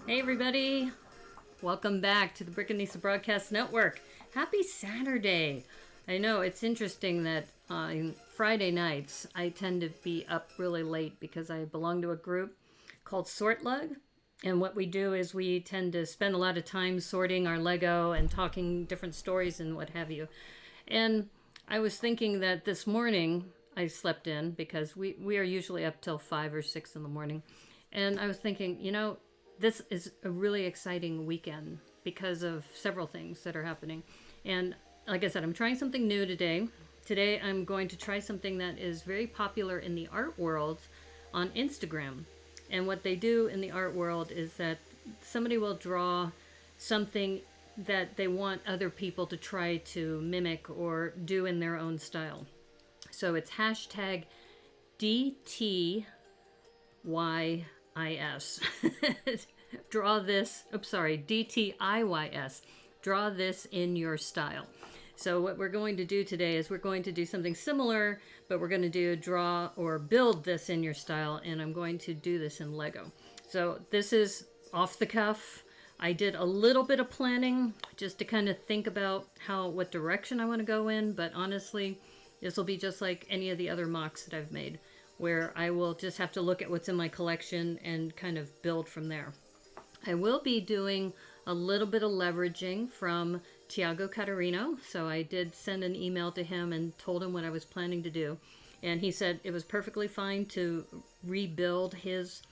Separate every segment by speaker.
Speaker 1: Hey everybody, welcome back to the Brickanista Broadcast Network. Happy Saturday. I know it's interesting that on Friday nights I tend to be up really late because I belong to a group called Sort Lug. And what we do is we tend to spend a lot of time sorting our Lego and talking different stories and what have you. And I was thinking that this morning I slept in because we are usually up till 5 or 6 in the morning. And I was thinking, this is a really exciting weekend because of several things that are happening. And like I said, I'm trying something new today. Today I'm going to try something that is very popular in the art world on Instagram. And what they do in the art world is that somebody will draw something that they want other people to try to mimic or do in their own style. So it's hashtag DTYIS. Draw this, DTIYS. Draw this in your style. So what we're going to do today is we're going to do something similar, but we're going to do draw or build this in your style, and I'm going to do this in Lego. So this is off the cuff. I did a little bit of planning just to kind of think about what direction I want to go in, but honestly, this will be just like any of the other mocks that I've made, where I will just have to look at what's in my collection and kind of build from there. I will be doing a little bit of leveraging from Tiago Catarino. So I did send an email to him and told him what I was planning to do. And he said it was perfectly fine to rebuild his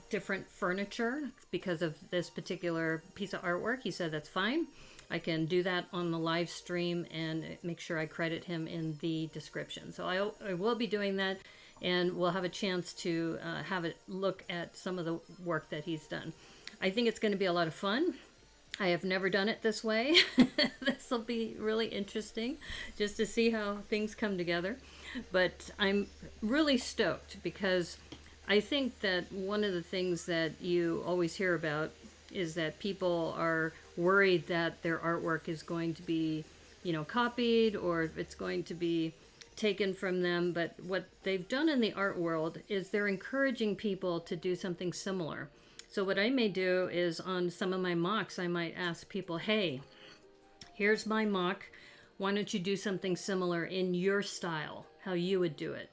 Speaker 1: different furniture because of this particular piece of artwork. He said that's fine. I can do that on the live stream and make sure I credit him in the description. So I will be doing that, and we'll have a chance to have a look at some of the work that he's done. I think it's going to be a lot of fun. I have never done it this way. This will be really interesting just to see how things come together. But I'm really stoked because I think that one of the things that you always hear about is that people are worried that their artwork is going to be, copied, or if it's going to be taken from them. But what they've done in the art world is they're encouraging people to do something similar. So what I may do is on some of my mocks, I might ask people, hey, here's my mock. Why don't you do something similar in your style, how you would do it?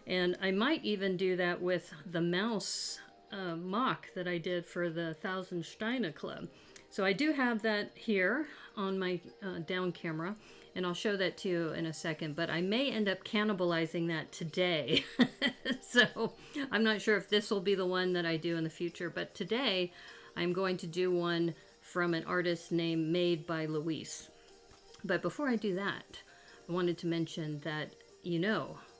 Speaker 1: And I might even do that with the mouse mock that I did for the 1000 Steine Club. So I do have that here on my down camera, and I'll show that to you in a second, but I may end up cannibalizing that today. So I'm not sure if this will be the one that I do in the future, but today I'm going to do one from an artist named Made by Luis. But before I do that, I wanted to mention that,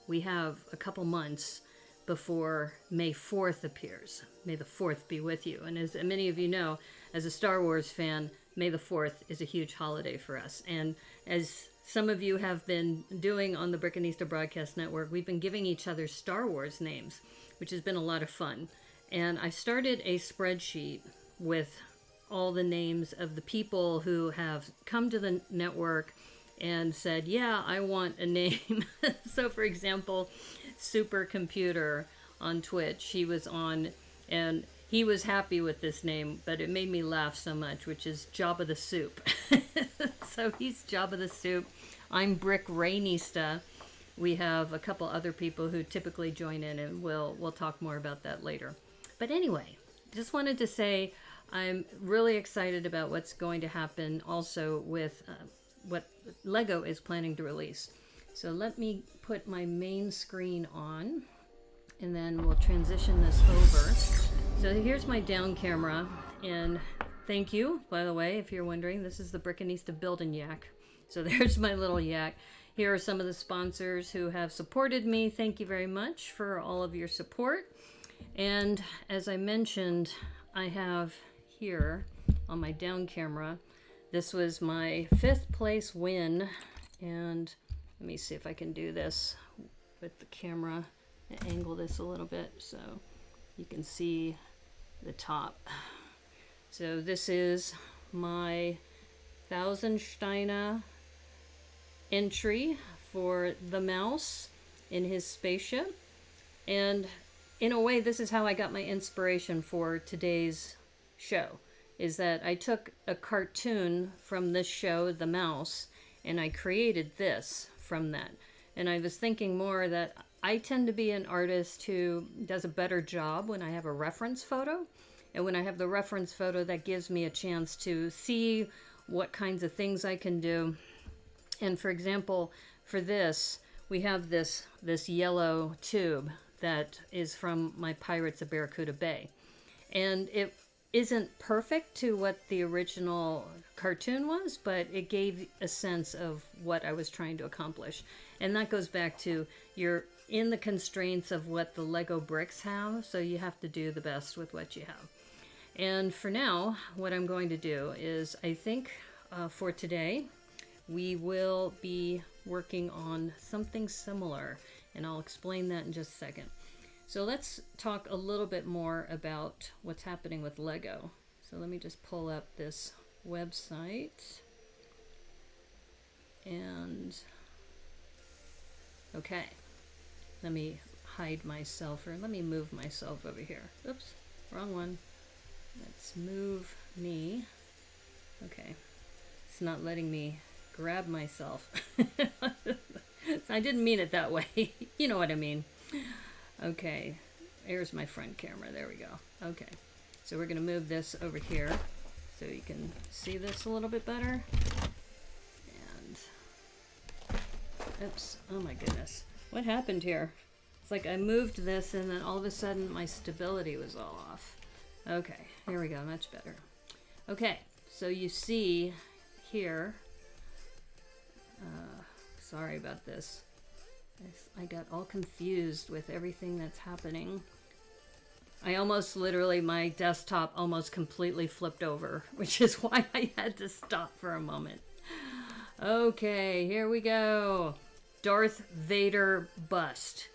Speaker 1: we have a couple months before May 4th appears. May the 4th be with you. And as many of you know, as a Star Wars fan, May the 4th is a huge holiday for us. And as some of you have been doing on the Brickanista Broadcast Network, we've been giving each other Star Wars names, which has been a lot of fun. And I started a spreadsheet with all the names of the people who have come to the network and said, yeah, I want a name. So for example, Supercomputer on Twitch, he was on, and he was happy with this name, but it made me laugh so much, which is Jabba the Soup. So he's Jabba the Soup. I'm Brickanista. We have a couple other people who typically join in, and we'll talk more about that later. But anyway, just wanted to say I'm really excited about what's going to happen also with what Lego is planning to release. So let me put my main screen on, and then we'll transition this over. So here's my down camera, and thank you, by the way, if you're wondering, this is the Brickanista Build and Yak. So there's my little yak. Here are some of the sponsors who have supported me. Thank you very much for all of your support. And as I mentioned, I have here on my down camera, this was my 5th place win, and let me see if I can do this with the camera and angle this a little bit so you can see the top. So this is my 1000 Steine entry for the mouse in his spaceship. And in a way, this is how I got my inspiration for today's show, is that I took a cartoon from this show, The Mouse, and I created this from that. And I was thinking more that I tend to be an artist who does a better job when I have a reference photo. And when I have the reference photo, that gives me a chance to see what kinds of things I can do. And for example, for this, we have this yellow tube that is from my Pirates of Barracuda Bay. And it isn't perfect to what the original cartoon was, but it gave a sense of what I was trying to accomplish. And that goes back to, you're in the constraints of what the Lego bricks have, so you have to do the best with what you have. And for now, what I'm going to do is, I think for today, we will be working on something similar, and I'll explain that in just a second. So let's talk a little bit more about what's happening with Lego. So let me just pull up this website. And, okay, let me hide myself, or let me move myself over here. Oops, wrong one. Let's move me. Okay, it's not letting me grab myself. I didn't mean it that way. You know what I mean. Okay, here's my front camera. There we go. Okay, so we're going to move this over here so you can see this a little bit better. And, oops, oh my goodness. What happened here? It's like I moved this and then all of a sudden my stability was all off. Okay, here we go, much better. Okay, so you see here, sorry about this. I got all confused with everything that's happening. I almost literally, my desktop almost completely flipped over, which is why I had to stop for a moment. Okay, here we go. Darth Vader bust.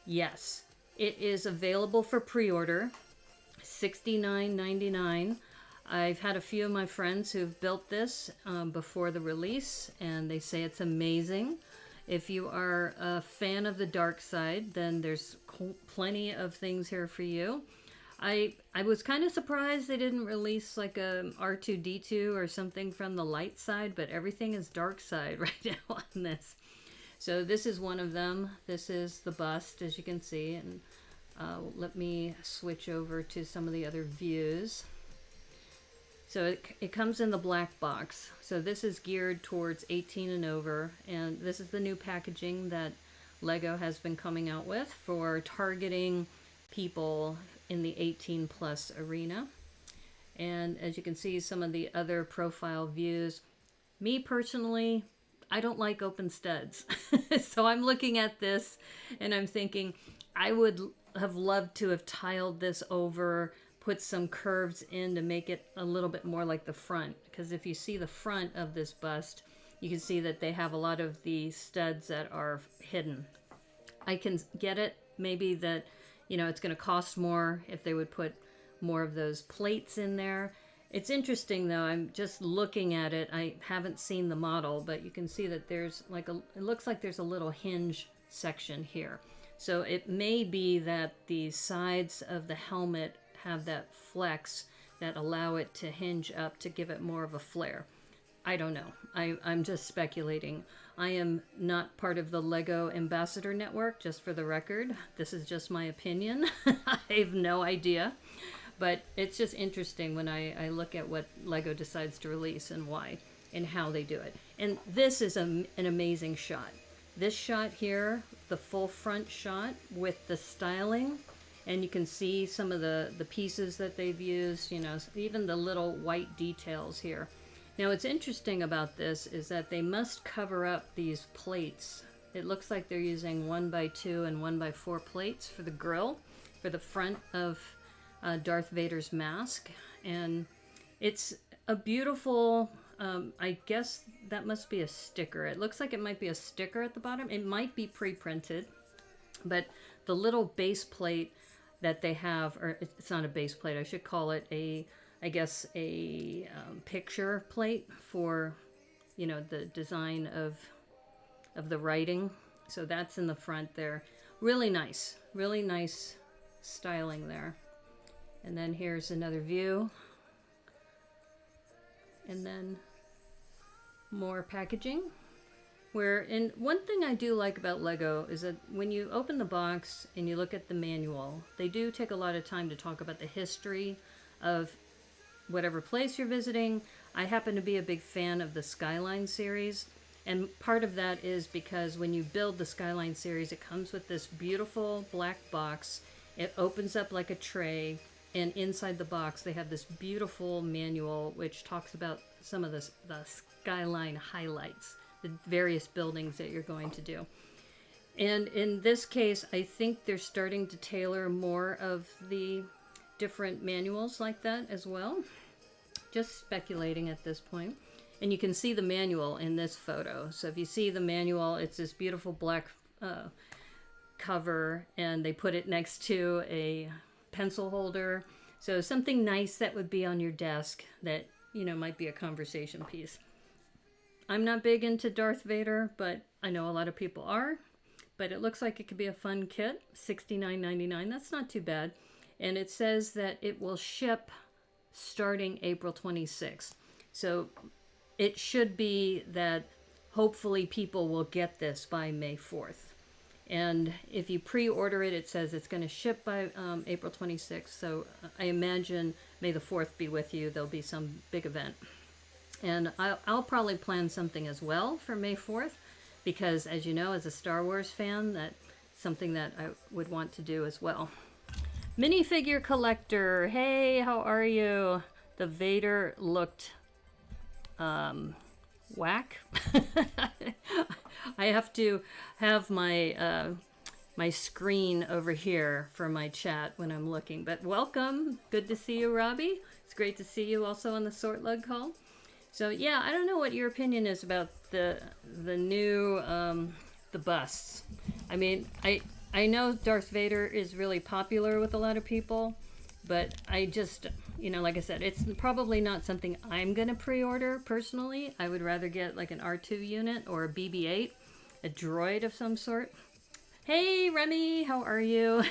Speaker 1: Yes, it is available for pre-order, $69.99. I've had a few of my friends who've built this before the release, and they say it's amazing. If you are a fan of the dark side, then there's plenty of things here for you. I was kind of surprised they didn't release like a R2-D2 or something from the light side, but everything is dark side right now on this. So this is one of them. This is the bust, as you can see, and let me switch over to some of the other views. So it comes in the black box. So this is geared towards 18 and over, and this is the new packaging that Lego has been coming out with for targeting people in the 18 plus arena. And as you can see, some of the other profile views. Me personally, I don't like open studs. So I'm looking at this and I'm thinking, I would have loved to have tiled this over, put some curves in to make it a little bit more like the front. Because if you see the front of this bust, you can see that they have a lot of the studs that are hidden. I can get it, maybe that, you know, it's going to cost more if they would put more of those plates in there. It's interesting though, I'm just looking at it. I haven't seen the model, but you can see that there's like it looks like there's a little hinge section here. So it may be that the sides of the helmet have that flex that allow it to hinge up to give it more of a flare. I don't know. I'm just speculating. I am not part of the Lego Ambassador Network, just for the record. This is just my opinion. I have no idea. But it's just interesting when I look at what Lego decides to release and why and how they do it. And this is an amazing shot. This shot here, the full front shot with the styling, and you can see some of the pieces that they've used, you know, even the little white details here. Now what's interesting about this is that they must cover up these plates. It looks like they're using 1x2 and 1x4 plates for the grill, for the front of Darth Vader's mask. And it's a beautiful, I guess that must be a sticker. It looks like it might be a sticker at the bottom. It might be pre-printed, but the little base plate that they have, or it's not a base plate, I should call it a, I guess a picture plate for, you know, the design of the writing. So that's in the front there. Really nice styling there. And then here's another view. And then more packaging. And one thing I do like about Lego is that when you open the box and you look at the manual, they do take a lot of time to talk about the history of whatever place you're visiting. I happen to be a big fan of the Skyline series, and part of that is because when you build the Skyline series, it comes with this beautiful black box. It opens up like a tray, and inside the box they have this beautiful manual which talks about some of the Skyline highlights, the various buildings that you're going to do. And in this case, I think they're starting to tailor more of the different manuals like that as well. Just speculating at this point. And you can see the manual in this photo. So if you see the manual, it's this beautiful black cover, and they put it next to a pencil holder. So something nice that would be on your desk that, you know, might be a conversation piece. I'm not big into Darth Vader, but I know a lot of people are. But it looks like it could be a fun kit. $69.99. That's not too bad. And it says that it will ship starting April 26th. So it should be that hopefully people will get this by May 4th. And if you pre-order it, it says it's going to ship by April 26th. So I imagine May the 4th be with you. There'll be some big event. And I'll probably plan something as well for May 4th, because as you know, as a Star Wars fan, that's something that I would want to do as well. Minifigure collector. Hey, how are you? The Vader looked whack. I have to have my my screen over here for my chat when I'm looking. But welcome. Good to see you, Robbie. It's great to see you also on the Sort Lug call. So yeah, I don't know what your opinion is about the new the busts. I mean, I know Darth Vader is really popular with a lot of people, but I just, you know, like I said, it's probably not something I'm gonna pre-order personally. I would rather get like an R2 unit or a BB-8, a droid of some sort. Hey Remy, how are you?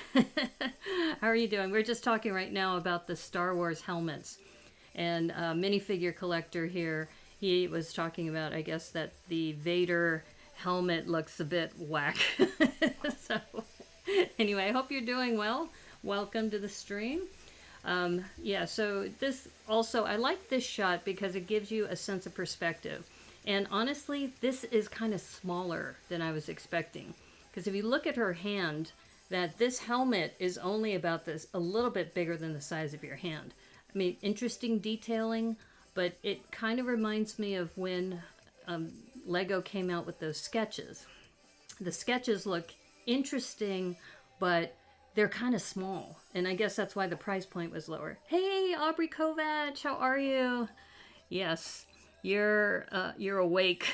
Speaker 1: How are you doing? We're just talking right now about the Star Wars helmets. And minifigure collector here, he was talking about, I guess, that the Vader helmet looks a bit whack. So anyway, I hope you're doing well. Welcome to the stream. Yeah, so this also, I like this shot because it gives you a sense of perspective. And honestly, this is kind of smaller than I was expecting. Because if you look at her hand, that this helmet is only about this, a little bit bigger than the size of your hand. I mean, interesting detailing, but it kind of reminds me of when Lego came out with those sketches. The sketches look interesting, but they're kind of small. And I guess that's why the price point was lower. Hey, Aubrey Kovac, how are you? Yes, you're awake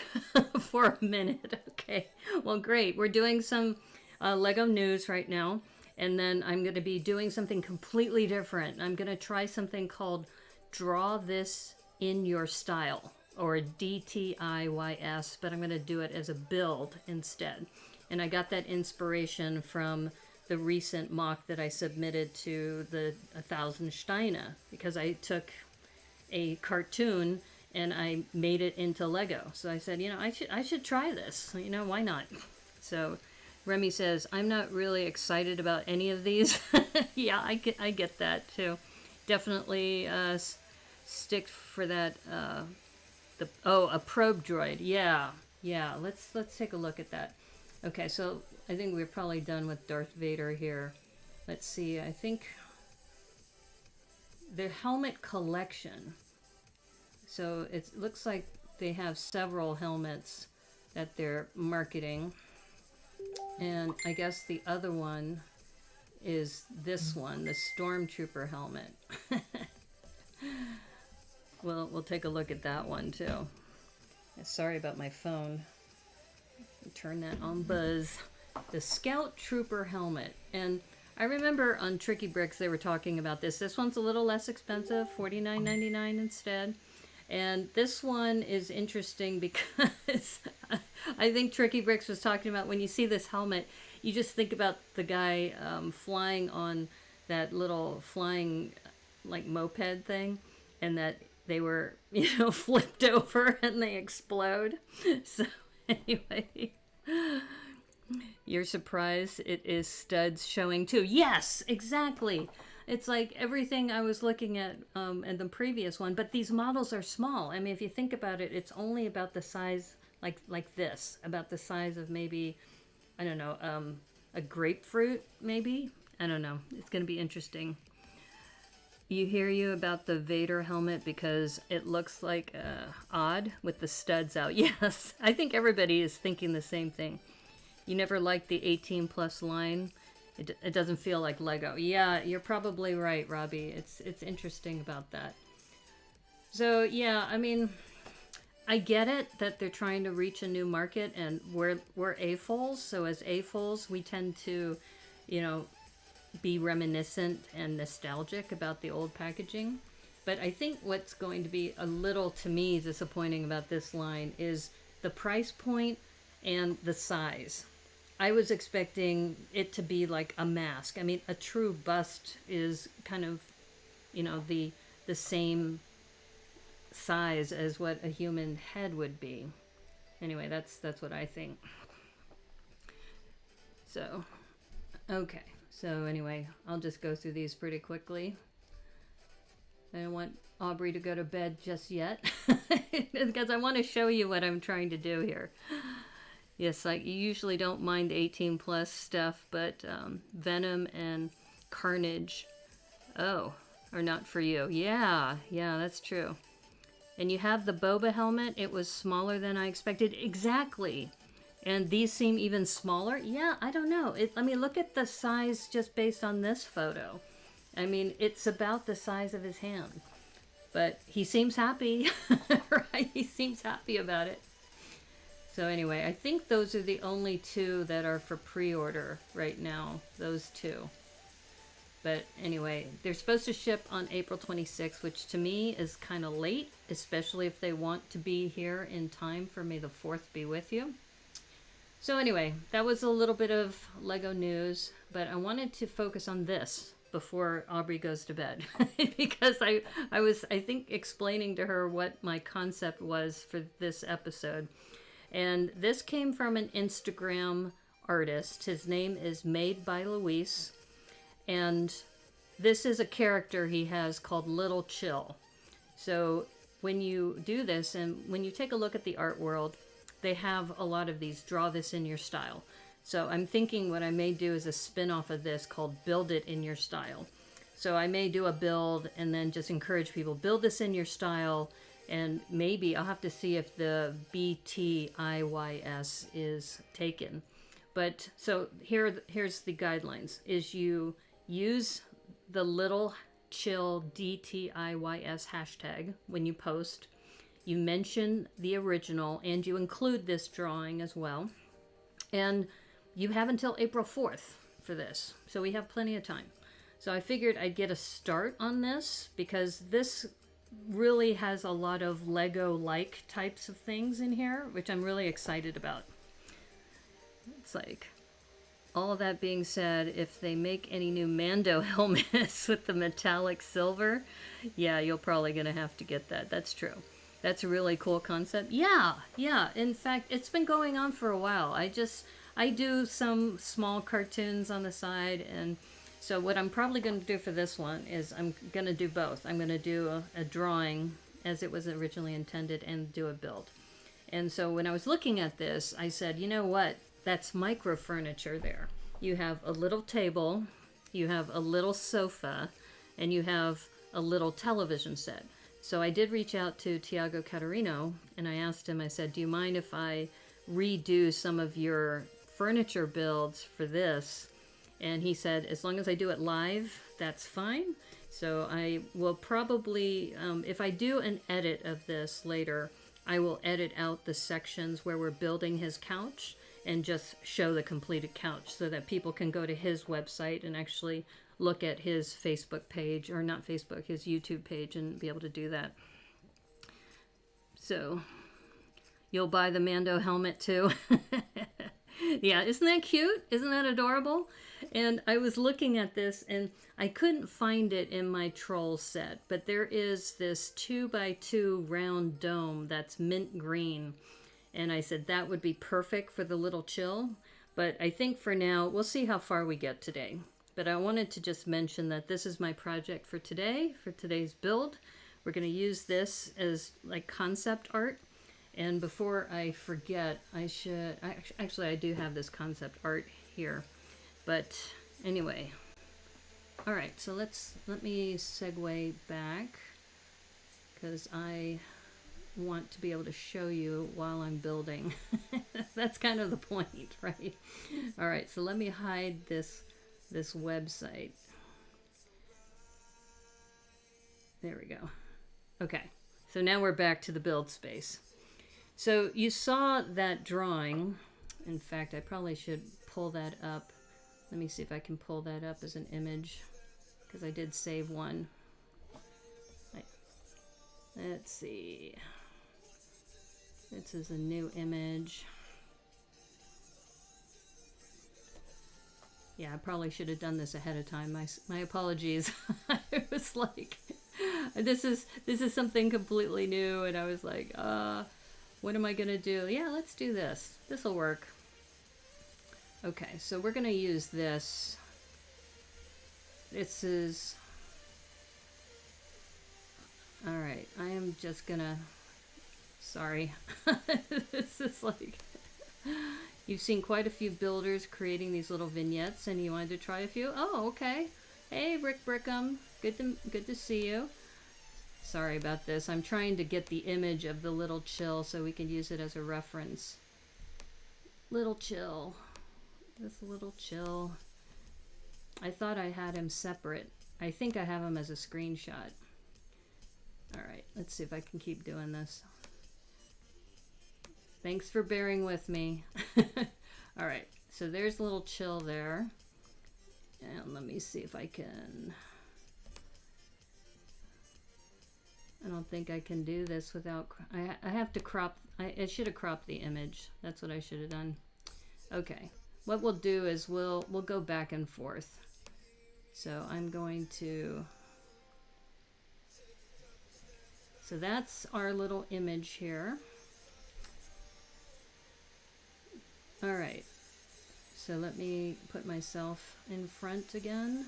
Speaker 1: for a minute. Okay, well, great. We're doing some Lego news right now. And then I'm going to be doing something completely different. I'm going to try something called Draw This in Your Style, or DTIYS, but I'm going to do it as a build instead. And I got that inspiration from the recent mock that I submitted to the 1000 Steine, because I took a cartoon and I made it into Lego. So I said, you know, I should try this. You know, why not? So Remy says, I'm not really excited about any of these. Yeah, I get that too. Definitely stick for that. A probe droid. Yeah. Let's take a look at that. Okay, so I think we're probably done with Darth Vader here. Let's see. I think the helmet collection. So it looks like they have several helmets that they're marketing. And I guess the other one is this one, the Stormtrooper helmet. We'll take a look at that one too. Sorry about my phone. Turn that on buzz. The Scout Trooper helmet. And I remember on Tricky Bricks they were talking about this. This one's a little less expensive, $49.99 instead. And this one is interesting because I think Tricky Bricks was talking about when you see this helmet, you just think about the guy flying on that little flying like moped thing, and that they were, you know, flipped over and they explode. So anyway, you're surprised it is studs showing too. Yes, exactly. It's like everything I was looking at in the previous one, but these models are small. I mean, if you think about it, it's only about the size, like this, about the size of maybe, I don't know, a grapefruit, maybe. I don't know. It's going to be interesting. You about the Vader helmet because it looks like odd with the studs out. Yes, I think everybody is thinking the same thing. You never liked the 18 plus line. It doesn't feel like Lego. Yeah, you're probably right, Robbie. It's interesting about that. So yeah, I mean, I get it that they're trying to reach a new market, and we're AFOLs. So as AFOLs, we tend to, you know, be reminiscent and nostalgic about the old packaging. But I think what's going to be a little, to me, disappointing about this line is the price point and the size. I was expecting it to be like a mask. I mean, a true bust is kind of, you know, the same size as what a human head would be. Anyway, that's what I think. So, okay. So anyway, I'll just go through these pretty quickly. I don't want Aubrey to go to bed just yet because I want to show you what I'm trying to do here. Yes, like you usually don't mind 18 plus stuff, but Venom and Carnage, oh, are not for you. Yeah, that's true. And you have the Boba helmet. It was smaller than I expected. Exactly. And these seem even smaller. Yeah, I don't know. I mean, look at the size just based on this photo. I mean, it's about the size of his hand. But he seems happy, right? He seems happy about it. So anyway, I think those are the only two that are for pre-order right now. Those two. But anyway, they're supposed to ship on April 26th, which to me is kind of late, especially if they want to be here in time for May the 4th be with you. So anyway, that was a little bit of Lego news, but I wanted to focus on this before Aubrey goes to bed because I was, I think, explaining to her what my concept was for this episode. And this came from an Instagram artist. His name is Made by Luis. And this is a character he has called Little Chill. So when you do this and when you take a look at the art world, they have a lot of these, draw this in your style. So I'm thinking what I may do is a spin-off of this called Build It in Your Style. So I may do a build and then just encourage people, build this in your style. And maybe I'll have to see if the BTIYS is taken. But so here's the guidelines, is you use the Little Chill DTIYS hashtag when you post. You mention the original and you include this drawing as well. And you have until April 4th for this. So we have plenty of time. So I figured I'd get a start on this because this really has a lot of Lego-like types of things in here, which I'm really excited about. It's like, all of that being said, if they make any new Mando helmets with the metallic silver, yeah, you're probably going to have to get that. That's true. That's a really cool concept. Yeah. In fact, it's been going on for a while. I do some small cartoons on the side, and so what I'm probably going to do for this one is I'm going to do both. I'm going to do a drawing as it was originally intended and do a build. And so when I was looking at this, I said, you know what? That's micro furniture there. You have a little table, you have a little sofa, and you have a little television set. So I did reach out to Tiago Catarino, and I asked him, I said, do you mind if I redo some of your furniture builds for this? And he said, as long as I do it live, that's fine. So I will probably, if I do an edit of this later, I will edit out the sections where we're building his couch and just show the completed couch so that people can go to his website and actually look at his Facebook page, or not Facebook, his YouTube page, and be able to do that. So you'll buy the Mando helmet too. Yeah, isn't that cute? Isn't that adorable? And I was looking at this and I couldn't find it in my troll set, but there is this 2x2 round dome that's mint green. And I said that would be perfect for the little chill. But I think for now, we'll see how far we get today. But I wanted to just mention that this is my project for today, for today's build. We're going to use this as like concept art. And before I forget, actually I do have this concept art here. But anyway, all right, so let me segue back because I want to be able to show you while I'm building. That's kind of the point, right? All right, so let me hide this website. There we go. Okay, so now we're back to the build space. So you saw that drawing. In fact, I probably should pull that up. Let me see if I can pull that up as an image, because I did save one. Let's see. This is a new image. Yeah, I probably should have done this ahead of time. My apologies. It was like, this is something completely new, and I was like, what am I gonna do? Yeah, let's do this. This'll work. Okay, so we're gonna use this. This is, all right, I am just gonna, sorry. This is like, you've seen quite a few builders creating these little vignettes and you wanted to try a few? Oh, okay. Hey, Brickum, good to see you. Sorry about this. I'm trying to get the image of the little chill so we can use it as a reference. Little chill. This little chill. I thought I had him separate. I think I have him as a screenshot. All right, let's see if I can keep doing this. Thanks for bearing with me. All right, so there's a little chill there. And let me see if I can. I don't think I can do this without, I have to crop, I should have cropped the image. That's what I should have done. Okay, what we'll do is we'll go back and forth. So I'm going to, so that's our little image here. All right, so let me put myself in front again.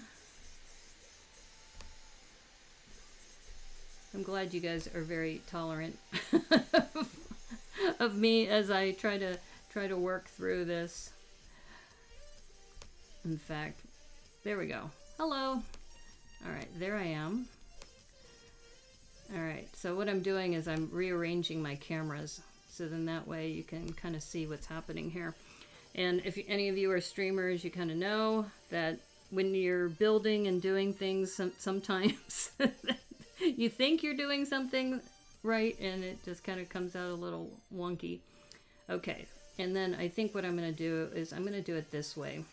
Speaker 1: I'm glad you guys are very tolerant of me as I try to work through this. In fact, there we go. Hello. All right, there I am. All right, so what I'm doing is I'm rearranging my cameras so then that way you can kind of see what's happening here. And if any of you are streamers, you kind of know that when you're building and doing things, sometimes you think you're doing something right and it just kind of comes out a little wonky. Okay, and then I think what I'm going to do is I'm going to do it this way.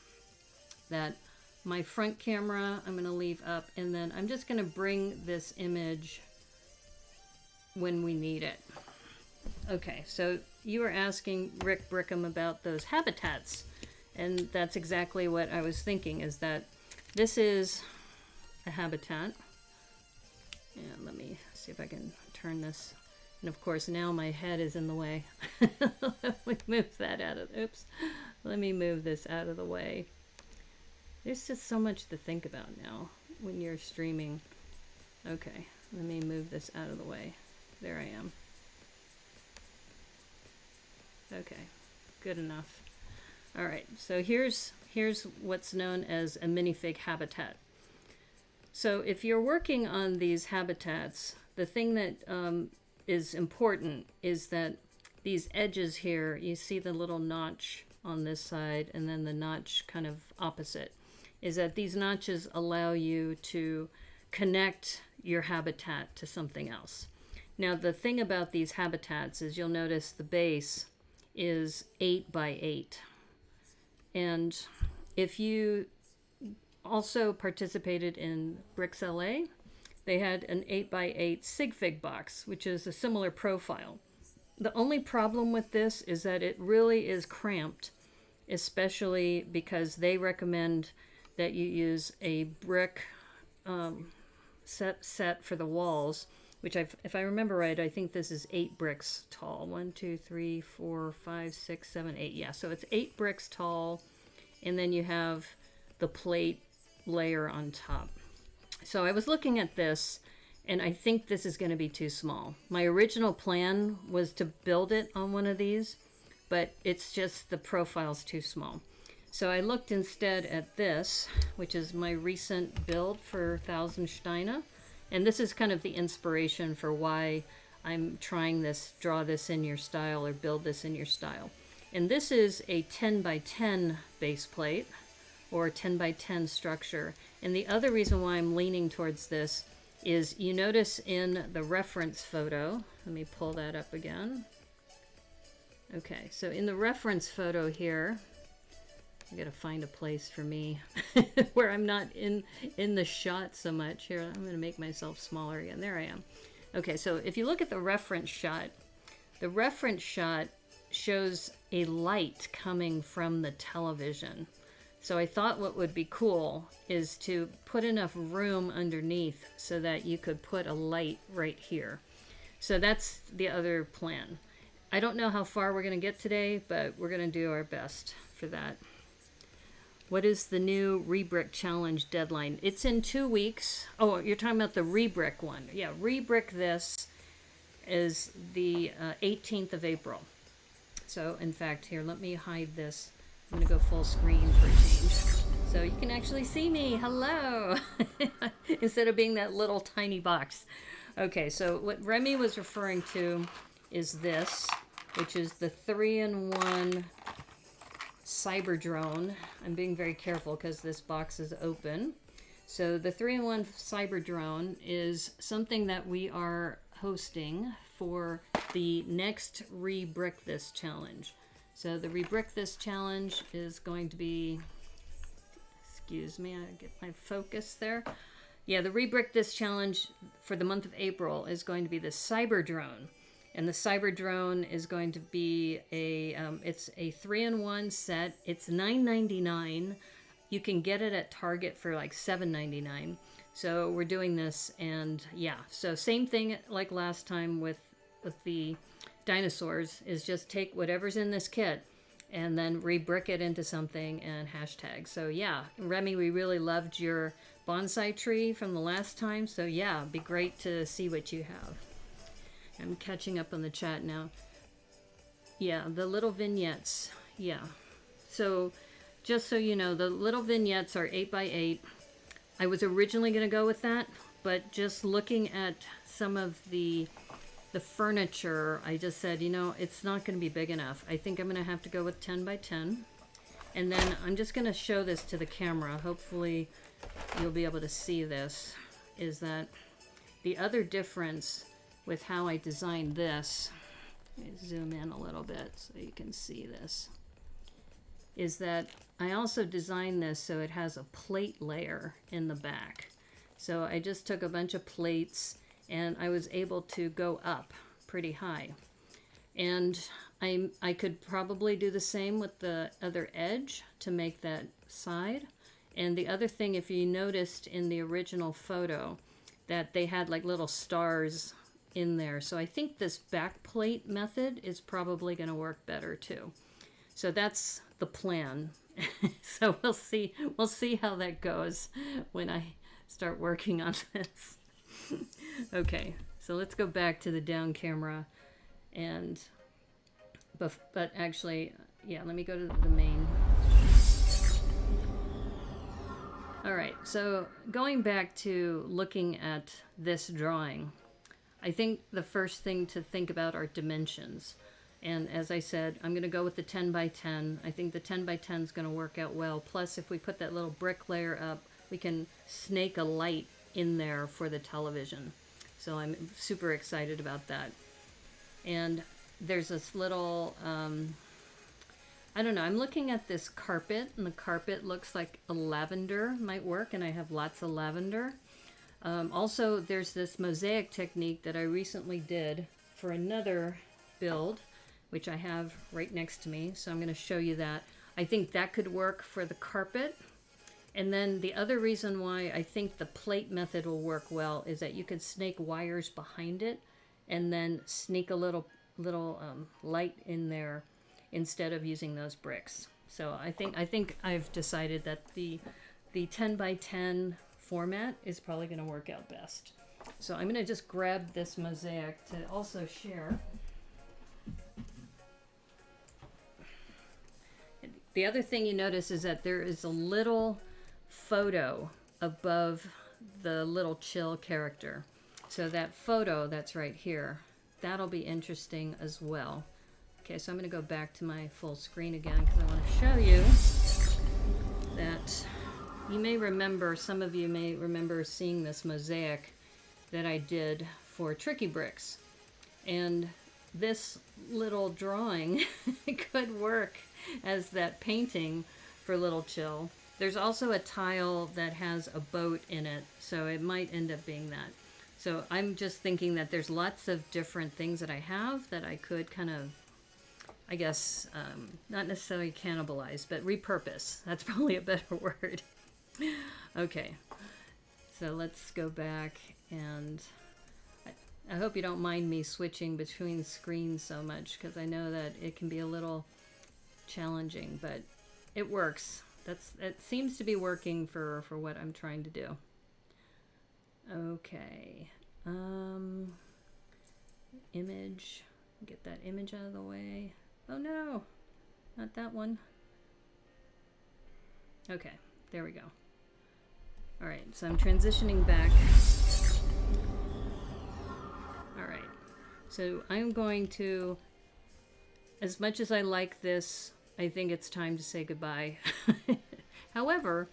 Speaker 1: That my front camera I'm going to leave up, and then I'm just going to bring this image when we need it. Okay, so you were asking Rick Brickham about those habitats, and that's exactly what I was thinking, is that this is a habitat. And let me see if I can turn this. And of course now my head is in the way. Let me move that out of, oops. Let me move this out of the way. There's just so much to think about now when you're streaming. Okay, let me move this out of the way. There I am. Okay, good enough. All right, so here's what's known as a minifig habitat. So if you're working on these habitats, the thing that is important is that these edges here, you see the little notch on this side and then the notch kind of opposite, is that these notches allow you to connect your habitat to something else. Now the thing about these habitats is you'll notice the base is 8 by 8. And if you also participated in Bricks LA, they had an 8 by 8 sig fig box, which is a similar profile. The only problem with this is that it really is cramped, especially because they recommend that you use a brick set for the walls, which if I remember right, I think this is 8 bricks tall. 1, 2, 3, 4, 5, 6, 7, 8. Yeah, so it's 8 bricks tall, and then you have the plate layer on top. So I was looking at this, and I think this is going to be too small. My original plan was to build it on one of these, but it's just the profile's too small. So I looked instead at this, which is my recent build for 1000 Steine. And this is kind of the inspiration for why I'm trying this, draw this in your style or build this in your style. And this is a 10 by 10 base plate or 10 by 10 structure. And the other reason why I'm leaning towards this is you notice in the reference photo, let me pull that up again. Okay, so in the reference photo here, I gotta find a place for me where I'm not in the shot so much. Here, I'm gonna make myself smaller again. There I am. Okay, so if you look at the reference shot, the reference shot shows a light coming from the television. So I thought what would be cool is to put enough room underneath so that you could put a light right here. So that's the other plan. I don't know how far we're going to get today, but we're going to do our best for that. What is the new Rebrick challenge deadline? It's in 2 weeks. Oh, you're talking about the Rebrick one. Yeah, Rebrick this is the 18th of April. So, in fact, here, let me hide this. I'm going to go full screen for a change. So you can actually see me. Hello! Instead of being that little tiny box. Okay, so what Remy was referring to is this, which is the 3-in-1 CyberDrone. I'm being very careful because this box is open. So the 3-in-1 CyberDrone is something that we are hosting for the next Rebrick This challenge. So the Rebrick This challenge is going to be, excuse me, I get my focus there. Yeah, the Rebrick This challenge for the month of April is going to be the CyberDrone. And the CyberDrone is going to be it's a 3-in-1 set. It's $9.99. You can get it at Target for like $7.99. So we're doing this, and yeah, so same thing like last time with the dinosaurs, is just take whatever's in this kit and then rebrick it into something and hashtag. So yeah, Remy, we really loved your bonsai tree from the last time. So yeah, it'd be great to see what you have. I'm catching up on the chat now. Yeah, the little vignettes. Yeah. So just so you know, the little vignettes are 8 by 8. I was originally going to go with that, but just looking at some of the furniture, I just said, you know, it's not going to be big enough. I think I'm going to have to go with 10 by 10. And then I'm just going to show this to the camera. Hopefully you'll be able to see this. Is that the other difference with how I designed this, let me zoom in a little bit so you can see this, is that I also designed this so it has a plate layer in the back. So I just took a bunch of plates and I was able to go up pretty high. And I could probably do the same with the other edge to make that side. And the other thing, if you noticed in the original photo, that they had like little stars in there. So I think this back plate method is probably going to work better too. So that's the plan. So we'll see how that goes when I start working on this. Okay, so let's go back to the down camera, and but actually, yeah, let me go to the main. All right, so going back to looking at this drawing, I think the first thing to think about are dimensions. And as I said, I'm going to go with the 10 by 10. I think the 10 by 10 is going to work out well. Plus, if we put that little brick layer up, we can snake a light in there for the television. So I'm super excited about that. And there's this little, I don't know, I'm looking at this carpet, and the carpet looks like a lavender might work, and I have lots of lavender. Also, there's this mosaic technique that I recently did for another build, which I have right next to me. So I'm going to show you that. I think that could work for the carpet. And then the other reason why I think the plate method will work well is that you could snake wires behind it and then sneak a little light in there instead of using those bricks. So I think I've decided that the 10 by 10 format is probably going to work out best. So I'm going to just grab this mosaic to also share. The other thing you notice is that there is a little photo above the little chill character. So that photo that's right here, that'll be interesting as well. Okay, so I'm going to go back to my full screen again because I want to show you that you may remember, some of you may remember seeing this mosaic that I did for Tricky Bricks. And this little drawing could work as that painting for Little Chill. There's also a tile that has a boat in it, so it might end up being that. So I'm just thinking that there's lots of different things that I have that I could kind of, I guess, not necessarily cannibalize, but repurpose. That's probably a better word. Okay, so let's go back, and I hope you don't mind me switching between screens so much, because I know that it can be a little challenging, but it works. It seems to be working for what I'm trying to do. Okay, image, get that image out of the way. Oh no, not that one. Okay, there we go. All right, so I'm transitioning back. All right, so I'm going to, as much as I like this, I think it's time to say goodbye. However,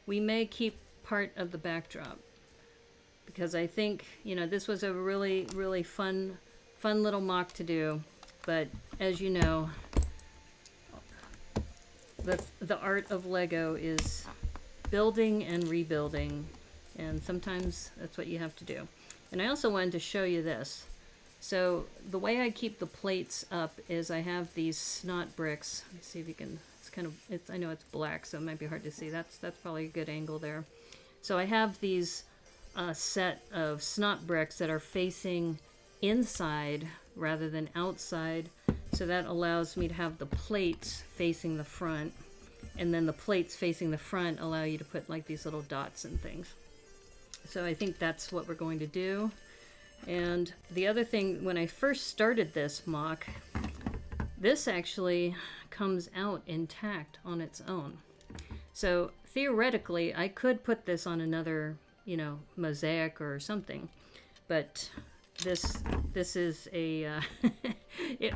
Speaker 1: we may keep part of the backdrop because I think, you know, this was a really, really fun little mock to do. But as you know, the art of Lego is building and rebuilding, and sometimes that's what you have to do. And I also wanted to show you this. So the way I keep the plates up is I have these snot bricks. Let's see if you can, I know it's black, so it might be hard to see. That's probably a good angle there. So I have these set of snot bricks that are facing inside rather than outside. So that allows me to have the plates facing the front, and then the plates facing the front allow you to put like these little dots and things. So I think that's what we're going to do. And the other thing, when I first started this mock, this actually comes out intact on its own. So theoretically, I could put this on another, you know, mosaic or something, but this is a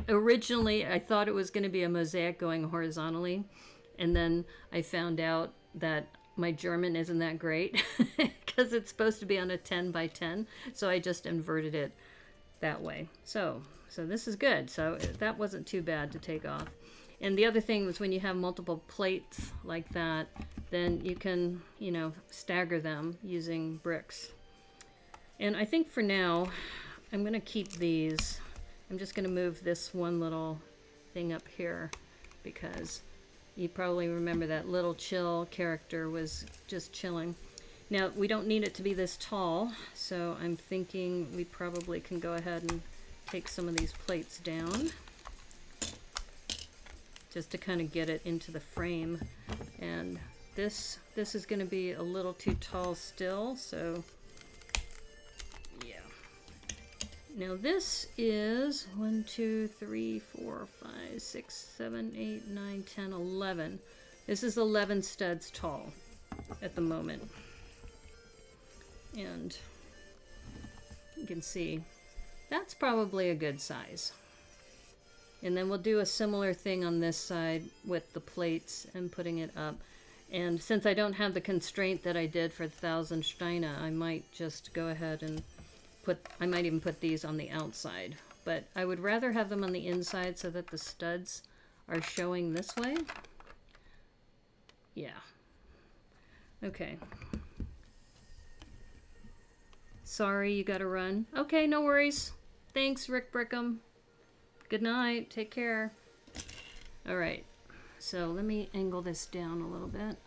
Speaker 1: originally I thought it was going to be a mosaic going horizontally, and then I found out that my German isn't that great because it's supposed to be on a 10 by 10, so I just inverted it that way. So this is good. So that wasn't too bad to take off. And the other thing was, when you have multiple plates like that, then you can, you know, stagger them using bricks. And I think for now, I'm going to keep these. I'm just going to move this one little thing up here because you probably remember that Little Chill character was just chilling. Now, we don't need it to be this tall, so I'm thinking we probably can go ahead and take some of these plates down just to kind of get it into the frame. And this is going to be a little too tall still, so yeah. Now this is 1, 2, 3, 4, 5, 6, 7, 8, 9, 10, 11. This is 11 studs tall at the moment. And you can see that's probably a good size. And then we'll do a similar thing on this side with the plates and putting it up. And since I don't have the constraint that I did for 1000 Steine, I might just go ahead and I might even put these on the outside. But I would rather have them on the inside so that the studs are showing this way. Yeah. Okay. Sorry, you gotta run. Okay, no worries. Thanks, Rick Brickham. Good night. Take care. All right. So let me angle this down a little bit.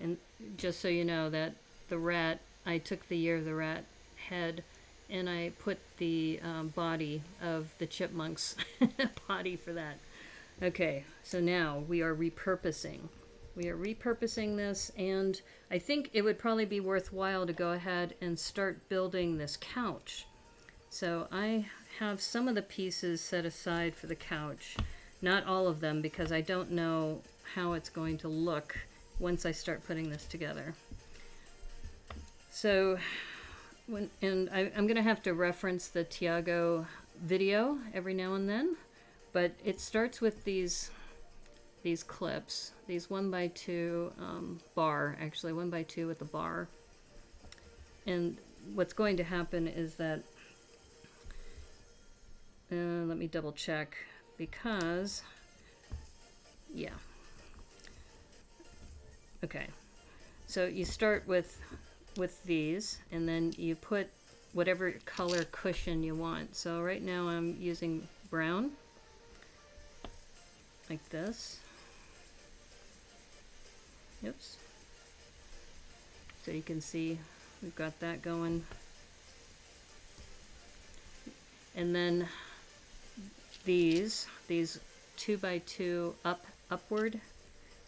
Speaker 1: And just so you know that the rat, I took the Year of the Rat head and I put the body of the chipmunk's body for that. Okay, so now we are repurposing. We are repurposing this, and I think it would probably be worthwhile to go ahead and start building this couch. So I have some of the pieces set aside for the couch. Not all of them, because I don't know how it's going to look once I start putting this together. So, I'm going to have to reference the Tiago video every now and then, but it starts with these clips, these 1x2 bar, actually 1x2 with the bar. And what's going to happen is that, let me double check, because, yeah. Okay, so you start with these, and then you put whatever color cushion you want. So right now I'm using brown, like this. Oops. So you can see we've got that going. And then these 2x2 upward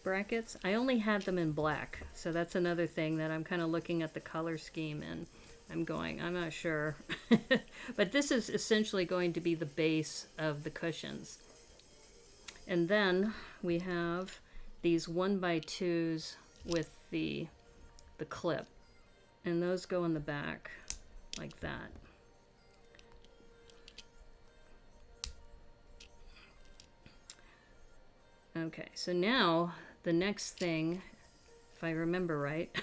Speaker 1: brackets, I only had them in black, so that's another thing that I'm kind of looking at the color scheme and I'm going, I'm not sure. But this is essentially going to be the base of the cushions. And then we have these 1x2s with the clip, and those go in the back like that. Okay, so now the next thing, if I remember right,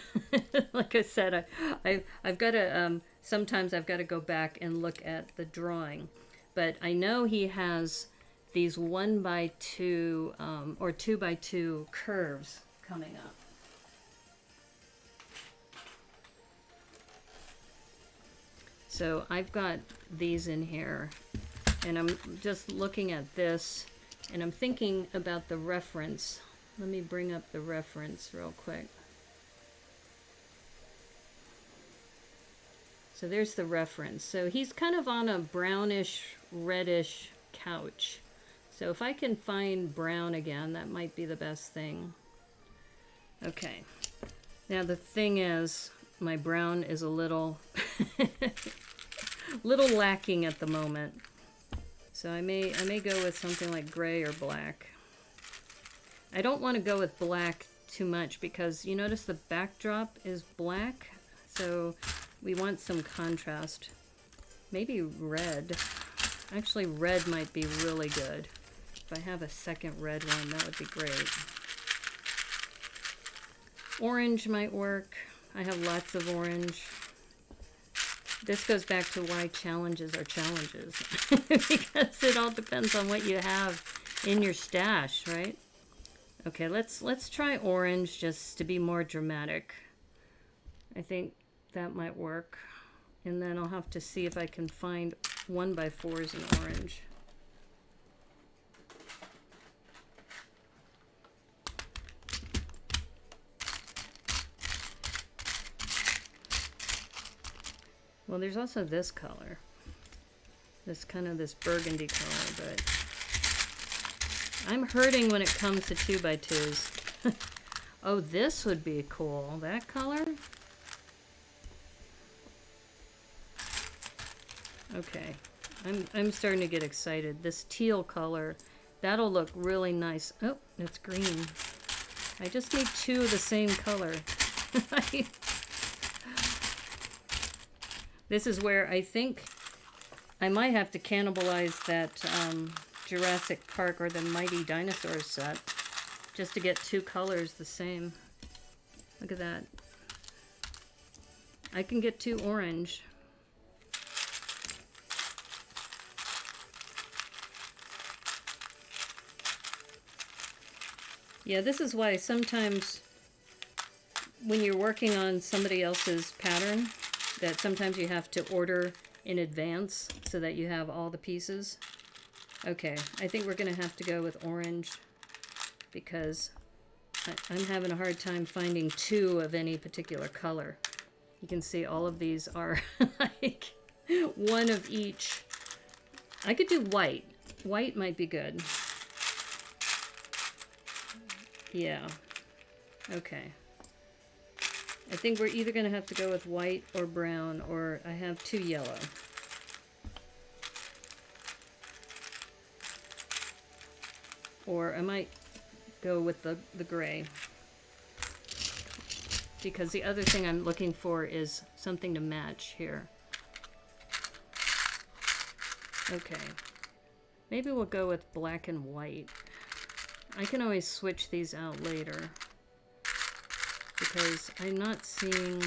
Speaker 1: like I said, I've got to, sometimes I've got to go back and look at the drawing, but I know he has these 1x2 or 2x2 curves coming up. So I've got these in here, and I'm just looking at this, and I'm thinking about the reference. Let me bring up the reference real quick. So there's the reference. So he's kind of on a brownish, reddish couch. So if I can find brown again, that might be the best thing. Okay. Now the thing is, my brown is a little, little lacking at the moment. So I may go with something like gray or black. I don't want to go with black too much because you notice the backdrop is black, so we want some contrast. Maybe red. Actually, red might be really good. If I have a second red one, that would be great. Orange might work. I have lots of orange. This goes back to why challenges are challenges. Because it all depends on what you have in your stash, right? Okay, let's try orange just to be more dramatic. I think that might work. And then I'll have to see if I can find 1x4s in orange. Well, there's also this color. This kind of this burgundy color, but I'm hurting when it comes to 2x2s. Oh, this would be cool. That color? Okay. I'm starting to get excited. This teal color, that'll look really nice. Oh, it's green. I just need two of the same color. This is where I think I might have to cannibalize that Jurassic Park or the Mighty Dinosaurs set just to get two colors the same. Look at that. I can get two orange. Yeah, this is why sometimes when you're working on somebody else's pattern, that sometimes you have to order in advance so that you have all the pieces. Okay, I think we're gonna have to go with orange because I'm having a hard time finding two of any particular color. You can see all of these are like one of each. I could do white. White might be good. Yeah. Okay. I think we're either going to have to go with white or brown, or I have two yellow. Or I might go with the gray. Because the other thing I'm looking for is something to match here. Okay. Maybe we'll go with black and white. I can always switch these out later. Because I'm not seeing,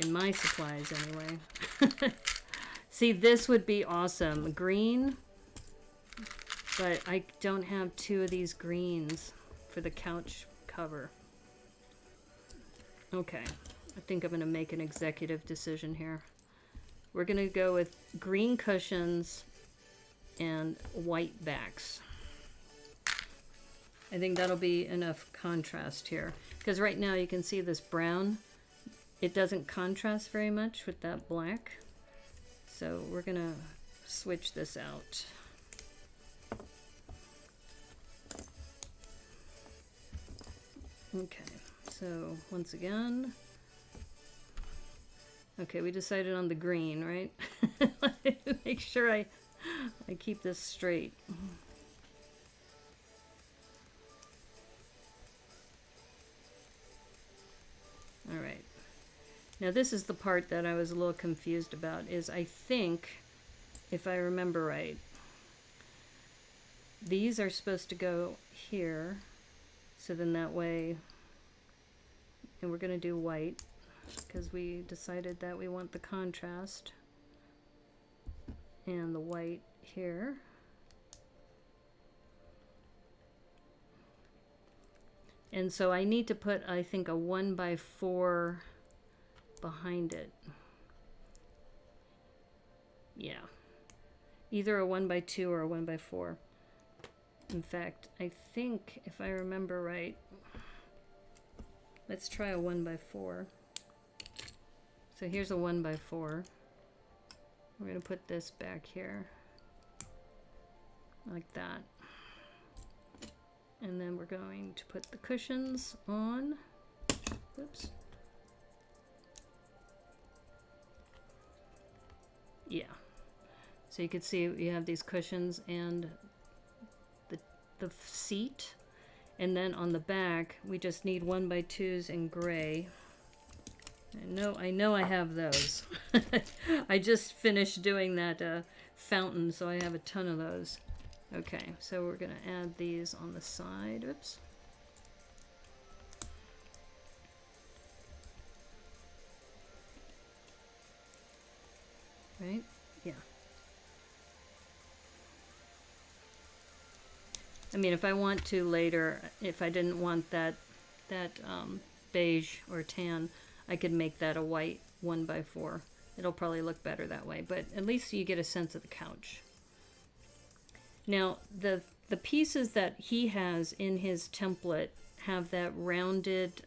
Speaker 1: in my supplies anyway. See, this would be awesome. Green. But I don't have two of these greens for the couch cover. Okay, I think I'm going to make an executive decision here. We're going to go with green cushions and white backs. I think that'll be enough contrast here. Because right now you can see this brown. It doesn't contrast very much with that black. So we're going to switch this out. Okay. So once again, okay, we decided on the green, right? Make sure I keep this straight. All right. Now this is the part that I was a little confused about, is I think, if I remember right, these are supposed to go here. So then that way, and we're going to do white because we decided that we want the contrast, and the white here. And so I need to put, I think, a 1x4 behind it. Yeah. Either a 1x2 or a 1x4. In fact, I think, if I remember right, let's try a 1x4. So here's a 1x4. We're going to put this back here, like that. And then we're going to put the cushions on. Oops. Yeah. So you can see you have these cushions and the seat, and then on the back we just need 1x2s in gray. I know I have those. I just finished doing that fountain, so I have a ton of those. Okay, so we're gonna add these on the side. Oops. Right? Yeah. I mean, if I want to later, if I didn't want that beige or tan, I could make that a white 1x4. It'll probably look better that way, but at least you get a sense of the couch. Now, the pieces that he has in his template have that rounded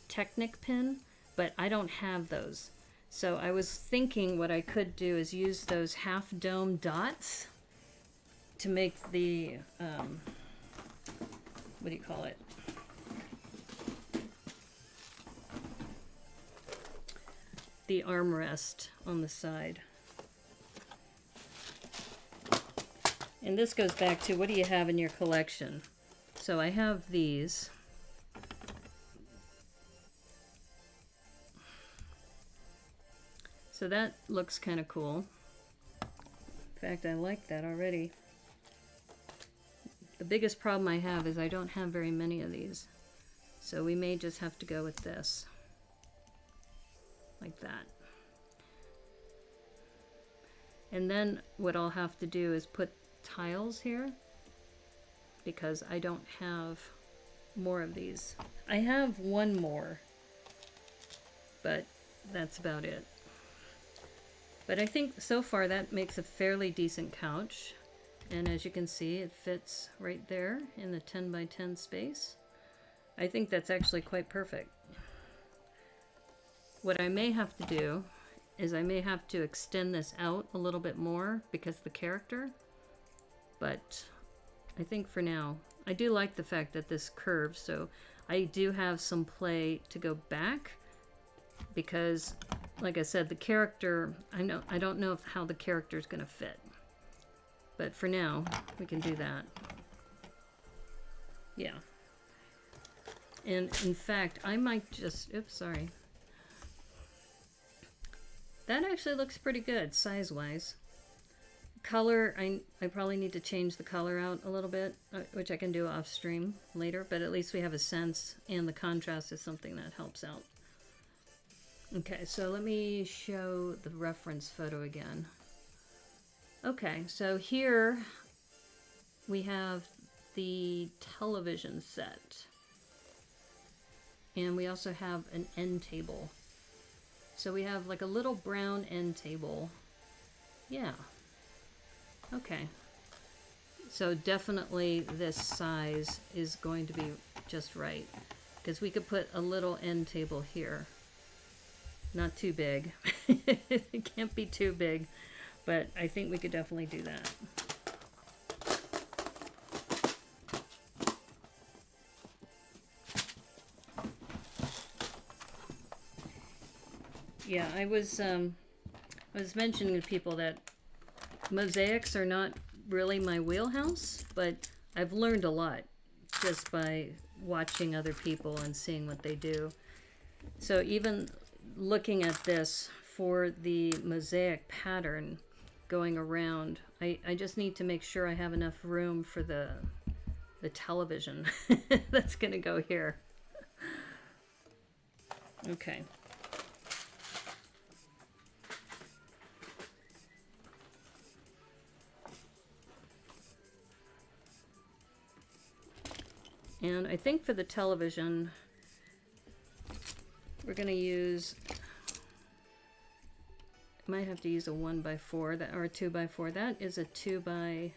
Speaker 1: Technic pin, but I don't have those. So I was thinking what I could do is use those half dome dots to make the, what do you call it? The armrest on the side. And this goes back to, what do you have in your collection? So I have these. So that looks kind of cool. In fact, I like that already. The biggest problem I have is I don't have very many of these. So we may just have to go with this. Like that. And then what I'll have to do is put tiles here, because I don't have more of these. I have one more, but that's about it. But I think so far that makes a fairly decent couch. And as you can see, it fits right there in the 10x10 space. I think that's actually quite perfect. What I may have to do is I may have to extend this out a little bit more because of the character, but I think for now, I do like the fact that this curves, so I do have some play to go back because, like I said, the character, I don't know how the character is going to fit, but for now, we can do that. Yeah. And in fact, I might just, oops, sorry. That actually looks pretty good size-wise. Color, I probably need to change the color out a little bit, which I can do off stream later, but at least we have a sense, and the contrast is something that helps out. Okay, so let me show the reference photo again. Okay, so here we have the television set. And we also have an end table. So we have like a little brown end table. Yeah. Okay. So definitely this size is going to be just right. Because we could put a little end table here. Not too big. It can't be too big. But I think we could definitely do that. Yeah, I was mentioning to people that mosaics are not really my wheelhouse, but I've learned a lot just by watching other people and seeing what they do. So even looking at this for the mosaic pattern going around, I just need to make sure I have enough room for the television that's going to go here. Okay. And I think for the television, we're going to use, I might have to use a 1x4 or a 2x4. That is a 2x,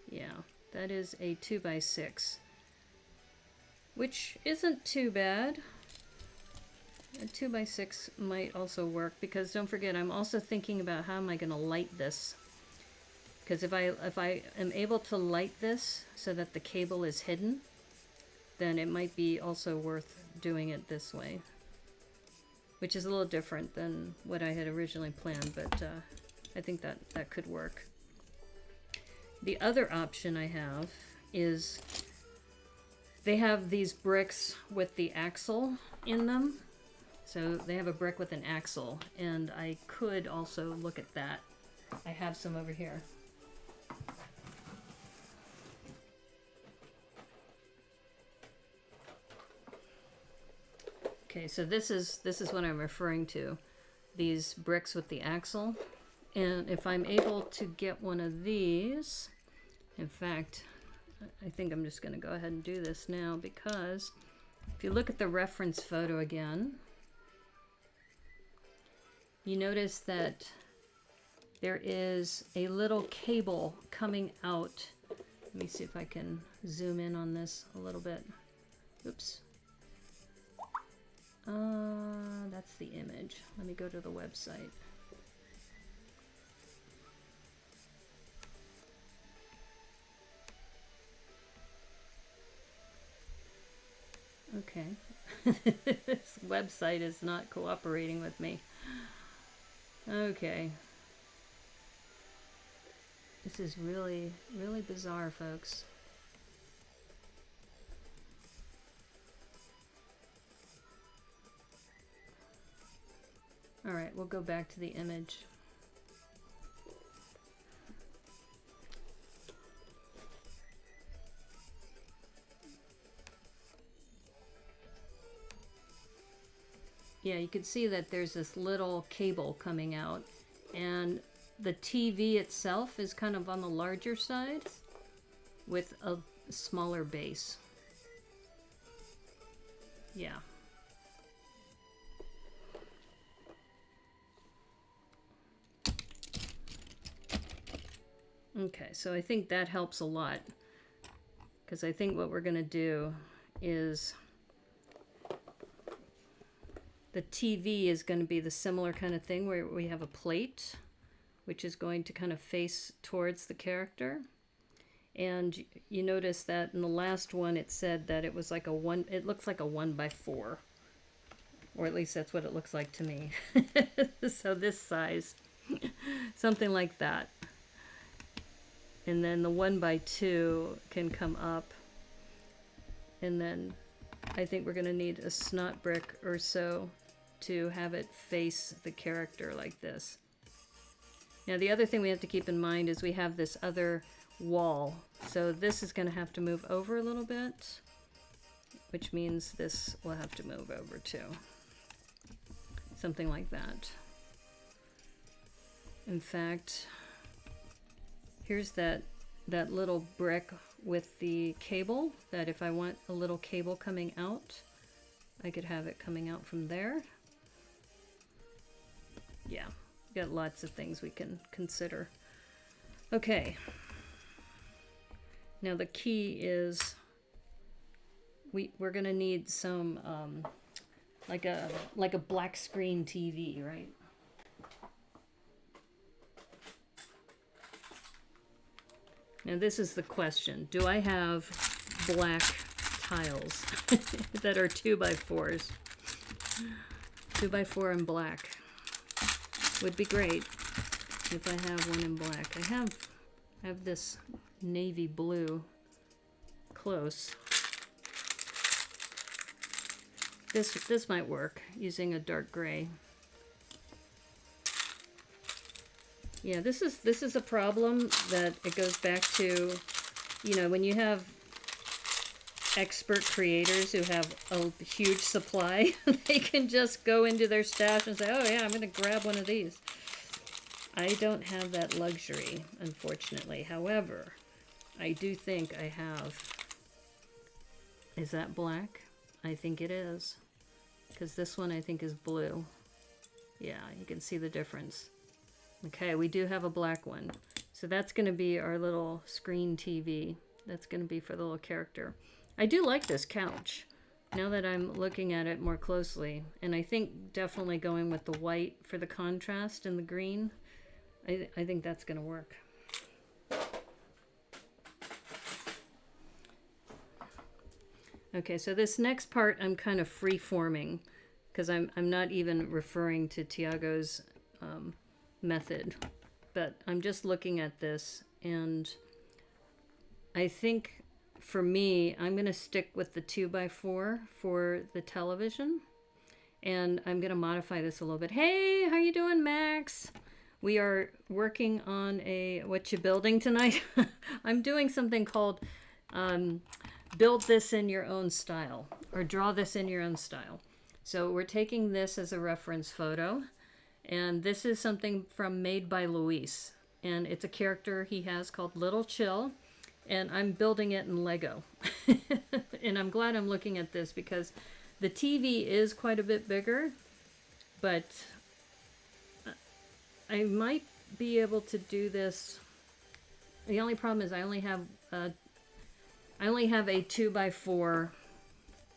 Speaker 1: yeah, that is a 2x6, which isn't too bad. A 2x6 might also work because don't forget, I'm also thinking about how am I going to light this. Because if I am able to light this so that the cable is hidden, then it might be also worth doing it this way. Which is a little different than what I had originally planned, but I think that could work. The other option I have is they have these bricks with the axle in them. So they have a brick with an axle, and I could also look at that. I have some over here. Okay, so this is what I'm referring to, these bricks with the axle. And if I'm able to get one of these, in fact, I think I'm just going to go ahead and do this now, because if you look at the reference photo again, you notice that there is a little cable coming out. Let me see if I can zoom in on this a little bit. Oops. That's the image. Let me go to the website. Okay. This website is not cooperating with me. Okay. This is really, really bizarre, folks. All right, we'll go back to the image. Yeah, you can see that there's this little cable coming out, and the TV itself is kind of on the larger side with a smaller base. Yeah. Okay, so I think that helps a lot, because I think what we're going to do is the TV is going to be the similar kind of thing where we have a plate, which is going to kind of face towards the character. And you notice that in the last one, it said that it was like it looks like a 1x4, or at least that's what it looks like to me. So this size, something like that. And then the 1x2 can come up. And then I think we're going to need a snot brick or so to have it face the character like this. Now the other thing we have to keep in mind is we have this other wall. So this is going to have to move over a little bit, which means this will have to move over too. Something like that. In fact, here's that little brick with the cable, that if I want a little cable coming out, I could have it coming out from there. Yeah, got lots of things we can consider. Okay. Now the key is we're gonna need some like a black screen TV, right? Now this is the question. Do I have black tiles that are 2x4s? 2x4 in black. Would be great if I have one in black. I have this navy blue close. This might work using a dark gray. Yeah, this is a problem that it goes back to, you know, when you have expert creators who have a huge supply, they can just go into their stash and say, oh yeah, I'm going to grab one of these. I don't have that luxury, unfortunately. However, I do think I have. Is that black? I think it is. Because this one I think is blue. Yeah, you can see the difference. Okay, we do have a black one. So that's going to be our little screen TV. That's going to be for the little character. I do like this couch, now that I'm looking at it more closely. And I think definitely going with the white for the contrast and the green, I think that's going to work. Okay, so this next part I'm kind of free-forming, because I'm not even referring to Tiago's method, but I'm just looking at this, and I think for me, I'm going to stick with the 2x4 for the television, and I'm going to modify this a little bit. Hey, how you doing, Max? We are working on what you building tonight? I'm doing something called build this in your own style, or draw this in your own style. So we're taking this as a reference photo, and this is something from Made by Luis, and it's a character he has called Little Chill, and I'm building it in Lego. And I'm glad I'm looking at this because the TV is quite a bit bigger, but I might be able to do this. The only problem is I only have a 2x4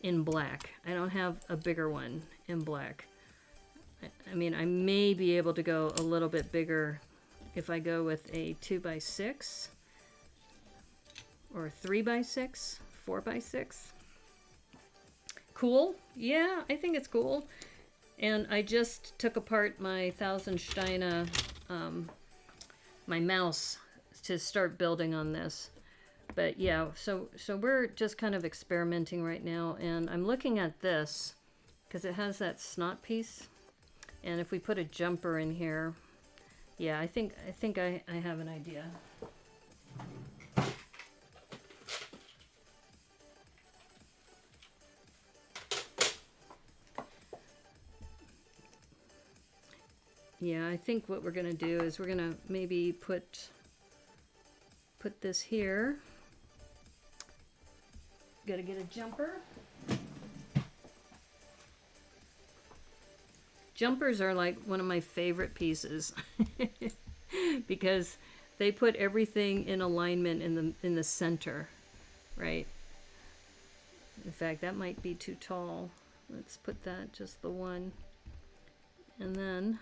Speaker 1: in black. I don't have a bigger one in black. I mean, I may be able to go a little bit bigger if I go with a 2x6 or 3x6, 4x6. Cool. Yeah, I think it's cool. And I just took apart my 1000 Steine, my mouse, to start building on this. But yeah, so we're just kind of experimenting right now, and I'm looking at this because it has that snot piece, and if we put a jumper in here, yeah, I think I have an idea. Yeah, I think what we're gonna do is we're gonna maybe put this here. Gotta get a jumper. Jumpers are like one of my favorite pieces because they put everything in alignment in the center, right? In fact, that might be too tall. Let's put that just the one. And then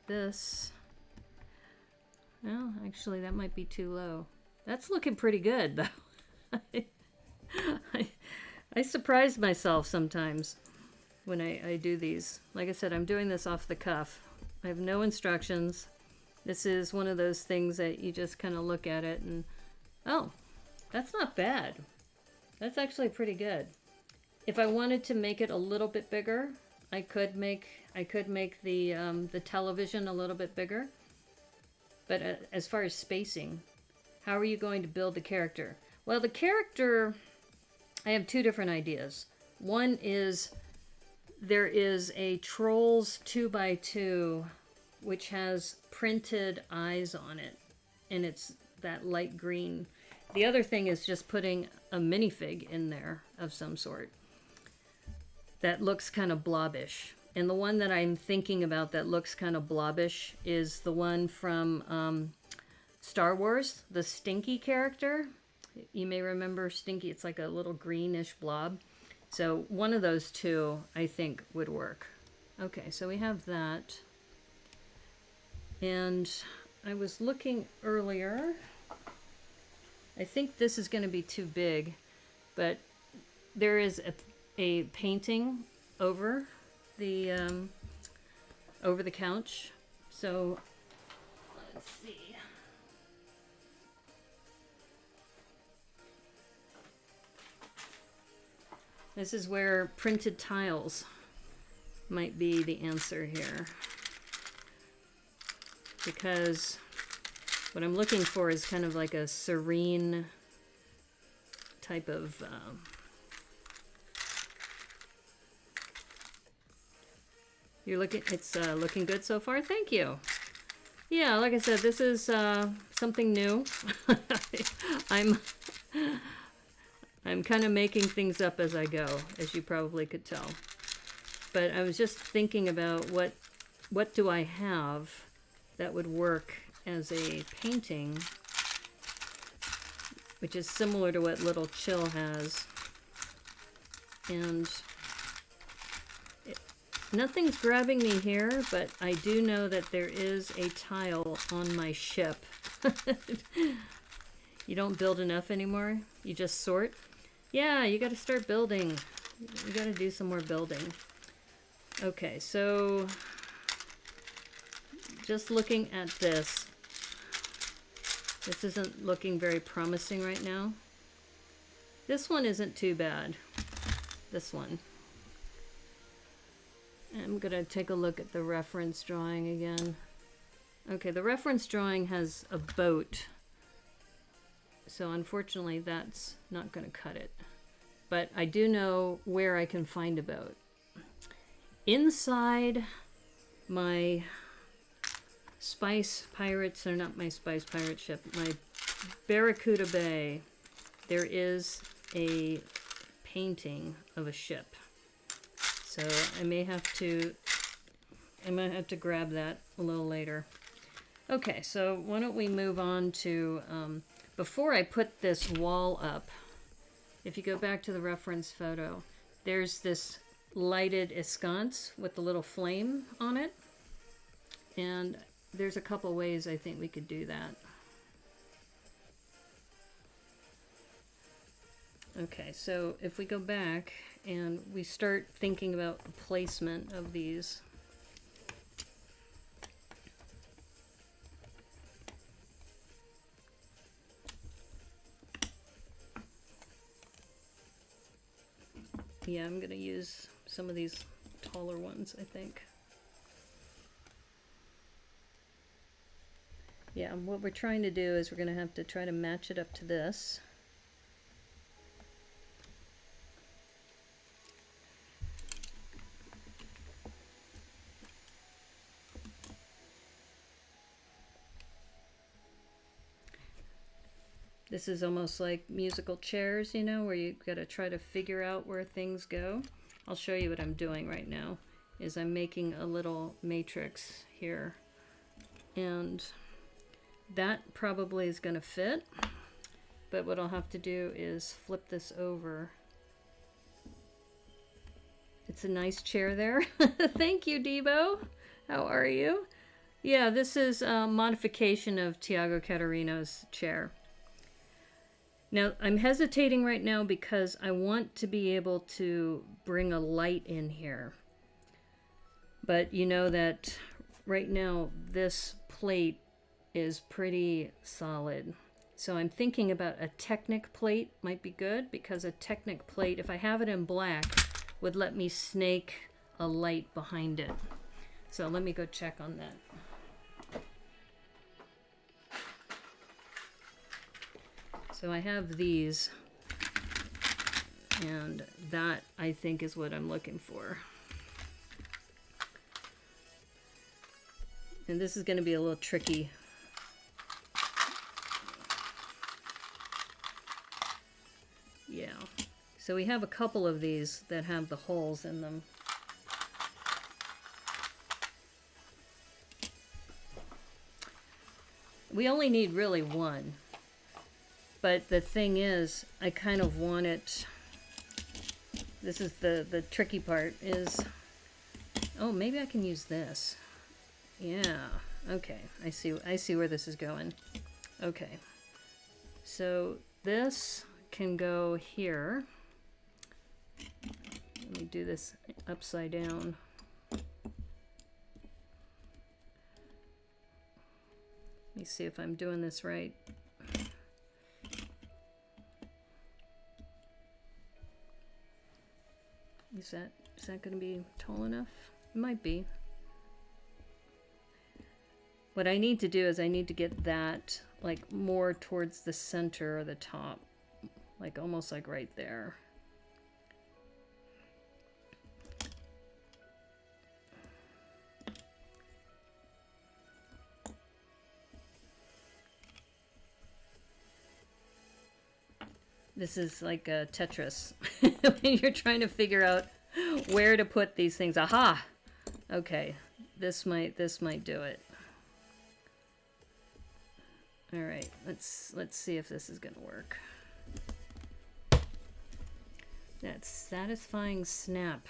Speaker 1: this, well, actually that might be too low. That's looking pretty good though. I surprise myself sometimes when I do these. Like I said, I'm doing this off the cuff. I have no instructions. This is one of those things that you just kind of look at it and, oh, that's not bad. That's actually pretty good. If I wanted to make it a little bit bigger, I could make the television a little bit bigger. But as far as spacing, how are you going to build the character? Well, the character, I have two different ideas. One is there is a Trolls 2x2 which has printed eyes on it, and it's that light green. The other thing is just putting a minifig in there of some sort that looks kind of blobbish. And the one that I'm thinking about that looks kind of blobbish is the one from Star Wars, the Stinky character. You may remember Stinky. It's like a little greenish blob. So one of those two I think would work. Okay, so we have that. And I was looking earlier. I think this is going to be too big, but there is a painting over the couch. So let's see. This is where printed tiles might be the answer here, because what I'm looking for is kind of like a serene type of it's looking good so far. Thank you. Yeah, like I said, this is something new. I'm kind of making things up as I go, as you probably could tell. But I was just thinking about what do I have that would work as a painting, which is similar to what Little Chill has. And nothing's grabbing me here, but I do know that there is a tile on my ship. You don't build enough anymore? You just sort? Yeah, you got to start building. You got to do some more building. Okay, so just looking at this, this isn't looking very promising right now. This one isn't too bad. This one. I'm going to take a look at the reference drawing again. Okay, the reference drawing has a boat. So unfortunately that's not going to cut it. But I do know where I can find a boat. Inside my Spice Pirates, or not my Spice Pirate ship, my Barracuda Bay, there is a painting of a ship. So I might have to grab that a little later. Okay, so why don't we move on to, before I put this wall up, if you go back to the reference photo, there's this lighted ensconce with the little flame on it. And there's a couple ways I think we could do that. Okay, so if we go back and we start thinking about the placement of these. Yeah, I'm going to use some of these taller ones, I think. Yeah, what we're trying to do is we're going to have to try to match it up to this. This is almost like musical chairs, you know, where you've got to try to figure out where things go. I'll show you what I'm doing right now, is I'm making a little matrix here. And that probably is going to fit. But what I'll have to do is flip this over It's a nice chair there. Thank you, Debo. How are you? Yeah, this is a modification of Tiago Caterino's chair. Now, I'm hesitating right now because I want to be able to bring a light in here. But you know that right now this plate is pretty solid. So I'm thinking about a Technic Plate might be good, because a Technic Plate, if I have it in black, would let me snake a light behind it. So let me go check on that. So I have these, and that I think is what I'm looking for. And this is going to be a little tricky. Yeah. So we have a couple of these that have the holes in them. We only need really one. But the thing is, I kind of want it, this is the tricky part, is, oh, maybe I can use this. Yeah, okay, I see where this is going. Okay, so this can go here. Let me do this upside down. Let me see if I'm doing this right. Is that going to be tall enough? It might be. What I need to do is I need to get that like more towards the center or the top, like almost like right there. This is like a Tetris when you're trying to figure out where to put these things. Aha! Okay, this might do it. All right, let's see if this is gonna work. That satisfying snap.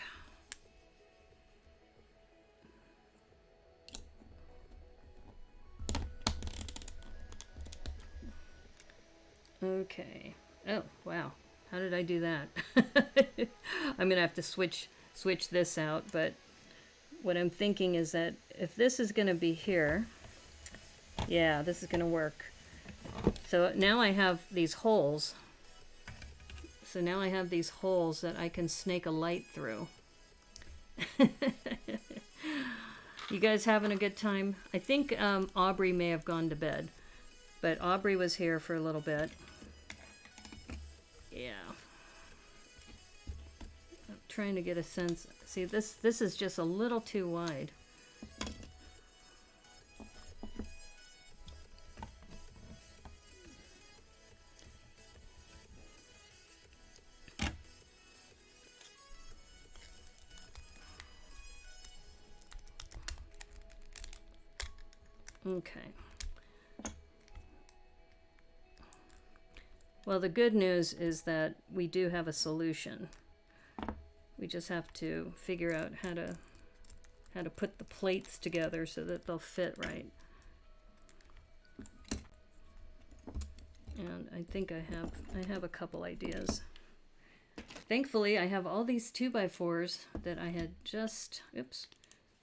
Speaker 1: Okay. Oh, wow. How did I do that? I'm gonna have to switch this out, but what I'm thinking is that if this is gonna be here, yeah, this is gonna work. So now I have these holes. So now I have these holes that I can snake a light through. You guys having a good time? I think Aubrey may have gone to bed, but Aubrey was here for a little bit. Yeah. I'm trying to get a sense. See, this is just a little too wide. Okay. Well, the good news is that we do have a solution. We just have to figure out how to put the plates together so that they'll fit right. And I think I have a couple ideas. Thankfully, I have all these 2x4s that I had just,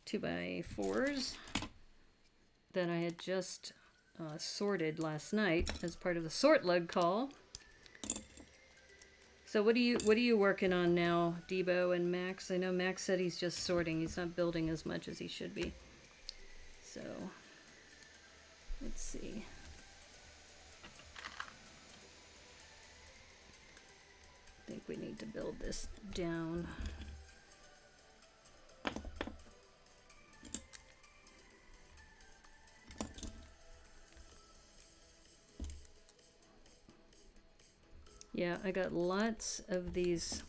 Speaker 1: 2x4s that I had just sorted last night as part of the sort lug call. So what are you working on now, Debo and Max? I know Max said he's just sorting. He's not building as much as he should be. So let's see. I think we need to build this down. Yeah, I got lots of these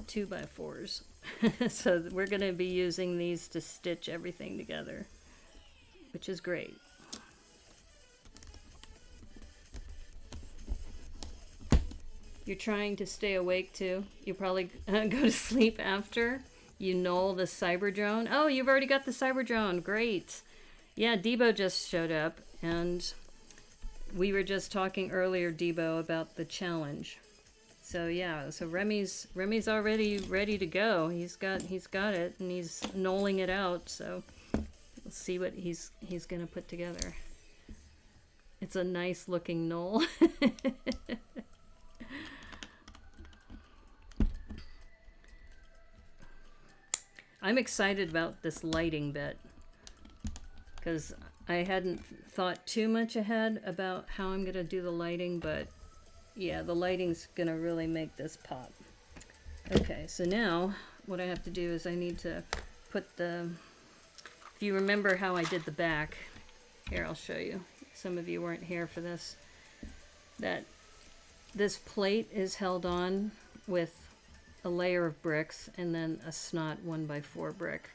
Speaker 1: 2x4s. So we're going to be using these to stitch everything together, which is great. You're trying to stay awake too. You probably go to sleep after you null the CyberDrone. Oh, you've already got the CyberDrone. Great. Yeah, Debo just showed up, and we were just talking earlier, Debo, about the challenge. So yeah, so Remy's already ready to go. He's got it, and he's nulling it out. So we'll see what he's gonna put together. It's a nice looking null. I'm excited about this lighting bit because I hadn't thought too much ahead about how I'm gonna do the lighting, but yeah, the lighting's gonna really make this pop. Okay, so now what I have to do is I need to put the, if you remember how I did the back, here I'll show you. Some of you weren't here for this. That this plate is held on with a layer of bricks and then a snot 1x4 brick.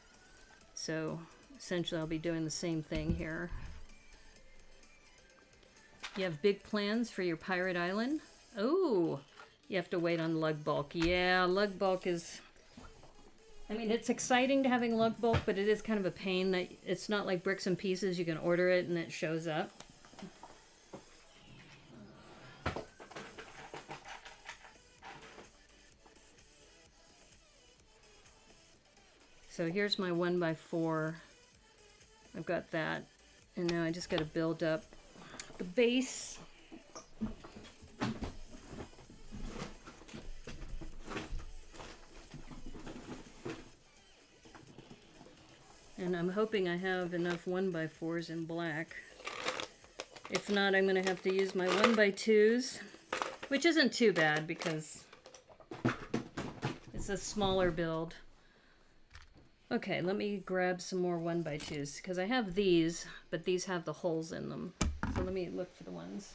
Speaker 1: So essentially I'll be doing the same thing here. You have big plans for your pirate island? Oh, you have to wait on lug bulk. Yeah, lug bulk is, I mean, it's exciting to having lug bulk, but it is kind of a pain that it's not like bricks and pieces. You can order it and it shows up. So here's my 1x4. I've got that. And now I just got to build up the base. And I'm hoping I have enough 1x4s in black. If not, I'm going to have to use my 1x2s, which isn't too bad because it's a smaller build. Okay, let me grab some more 1x2s because I have these, but these have the holes in them. So let me look for the ones.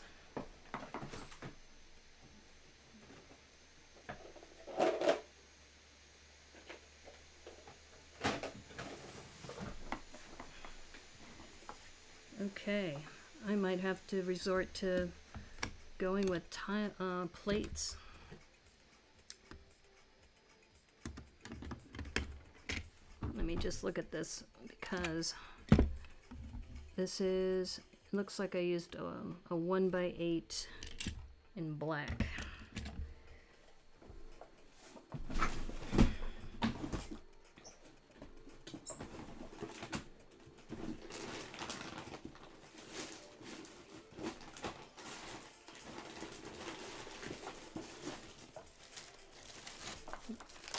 Speaker 1: Okay, I might have to resort to going with plates. Let me just look at this because this is, it looks like I used a 1x8 in black.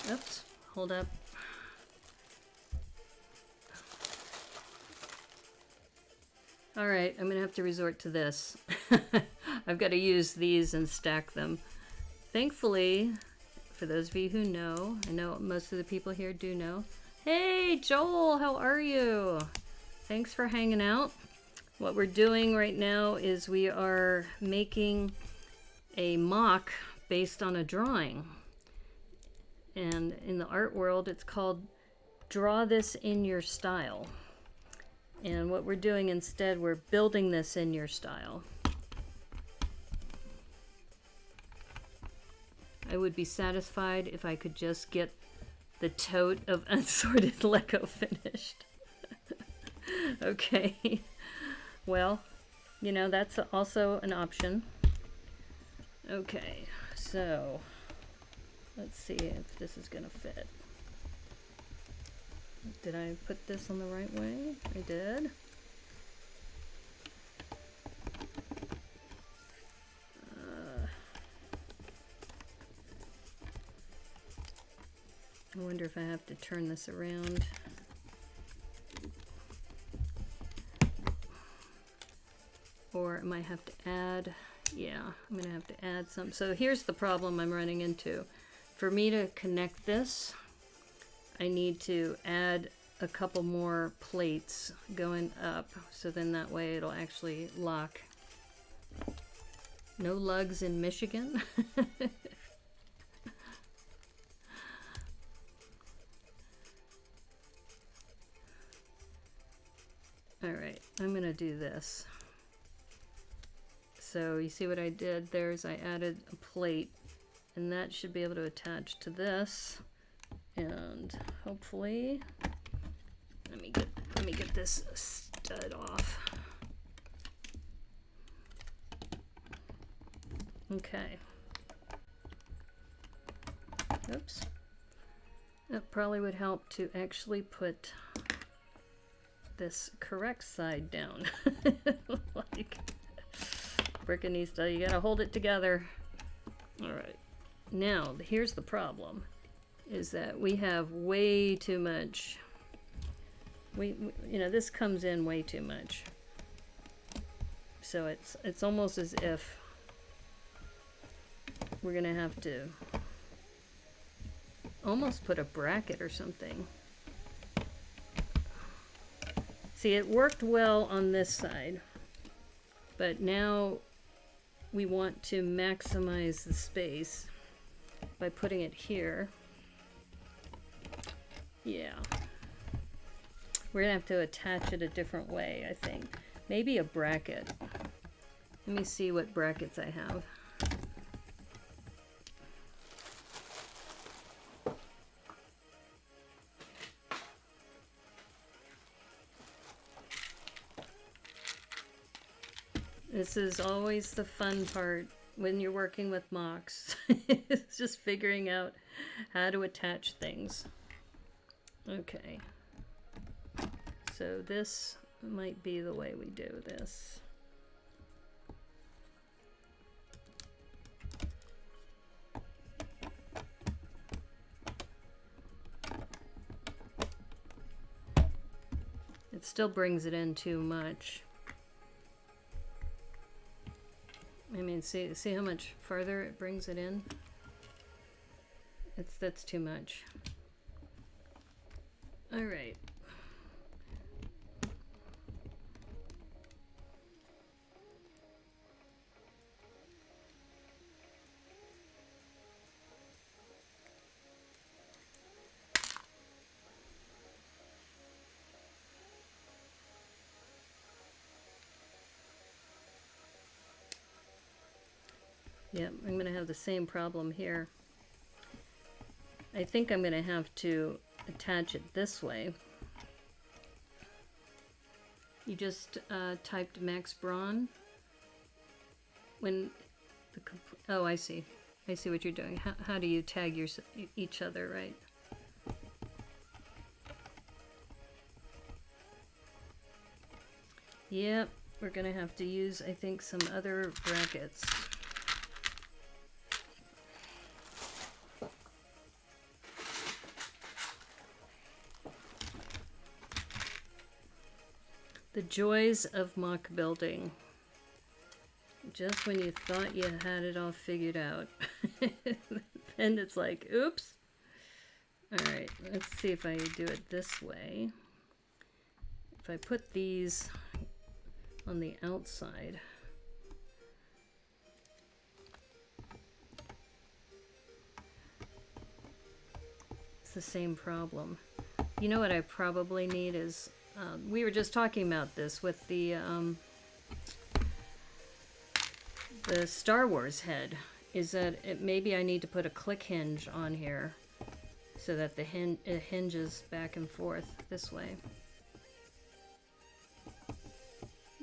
Speaker 1: Oops, hold up. All right, I'm gonna have to resort to this. I've got to use these and stack them. Thankfully, for those of you who know, I know most of the people here do know. Hey, Joel, how are you? Thanks for hanging out. What we're doing right now is we are making a mock based on a drawing. And in the art world, it's called Draw This in Your Style. And what we're doing instead, we're building this in your style. I would be satisfied if I could just get the tote of unsorted Lego finished. Okay. Well, you know, that's also an option. Okay, so let's see if this is gonna fit. Did I put this on the right way? I did. I wonder if I have to turn this around. Or I might have to add, yeah, I'm gonna have to add some. So here's the problem I'm running into. For me to connect this, I need to add a couple more plates going up, so then that way it'll actually lock. No lugs in Michigan. All right, I'm gonna do this. So you see what I did there is I added a plate and that should be able to attach to this. And hopefully, let me get this stud off. Okay. Oops. That probably would help to actually put this correct side down. Like Brickanista, you gotta hold it together. All right. Now, here's the problem, is that we have way too much. You know, this comes in way too much. So it's almost as if we're gonna have to almost put a bracket or something. See, it worked well on this side, but now we want to maximize the space by putting it here. Yeah. We're gonna have to attach it a different way, I think. Maybe a bracket. Let me see what brackets I have. This is always the fun part when you're working with mocks. It's just figuring out how to attach things. Okay. So this might be the way we do this. It still brings it in too much. I mean, see how much further it brings it in? That's too much. All right. Yep, I'm going to have the same problem here. I think I'm going to have to attach it this way. You just typed Max Braun. When the oh, I see what you're doing. How do you tag each other, right? Yep, we're going to have to use, I think, some other brackets. The joys of mock building. Just when you thought you had it all figured out. And it's like, oops. Alright, let's see if I do it this way. If I put these on the outside. It's the same problem. You know what I probably need is we were just talking about this with the Star Wars head, is that maybe I need to put a click hinge on here so that it hinges back and forth this way.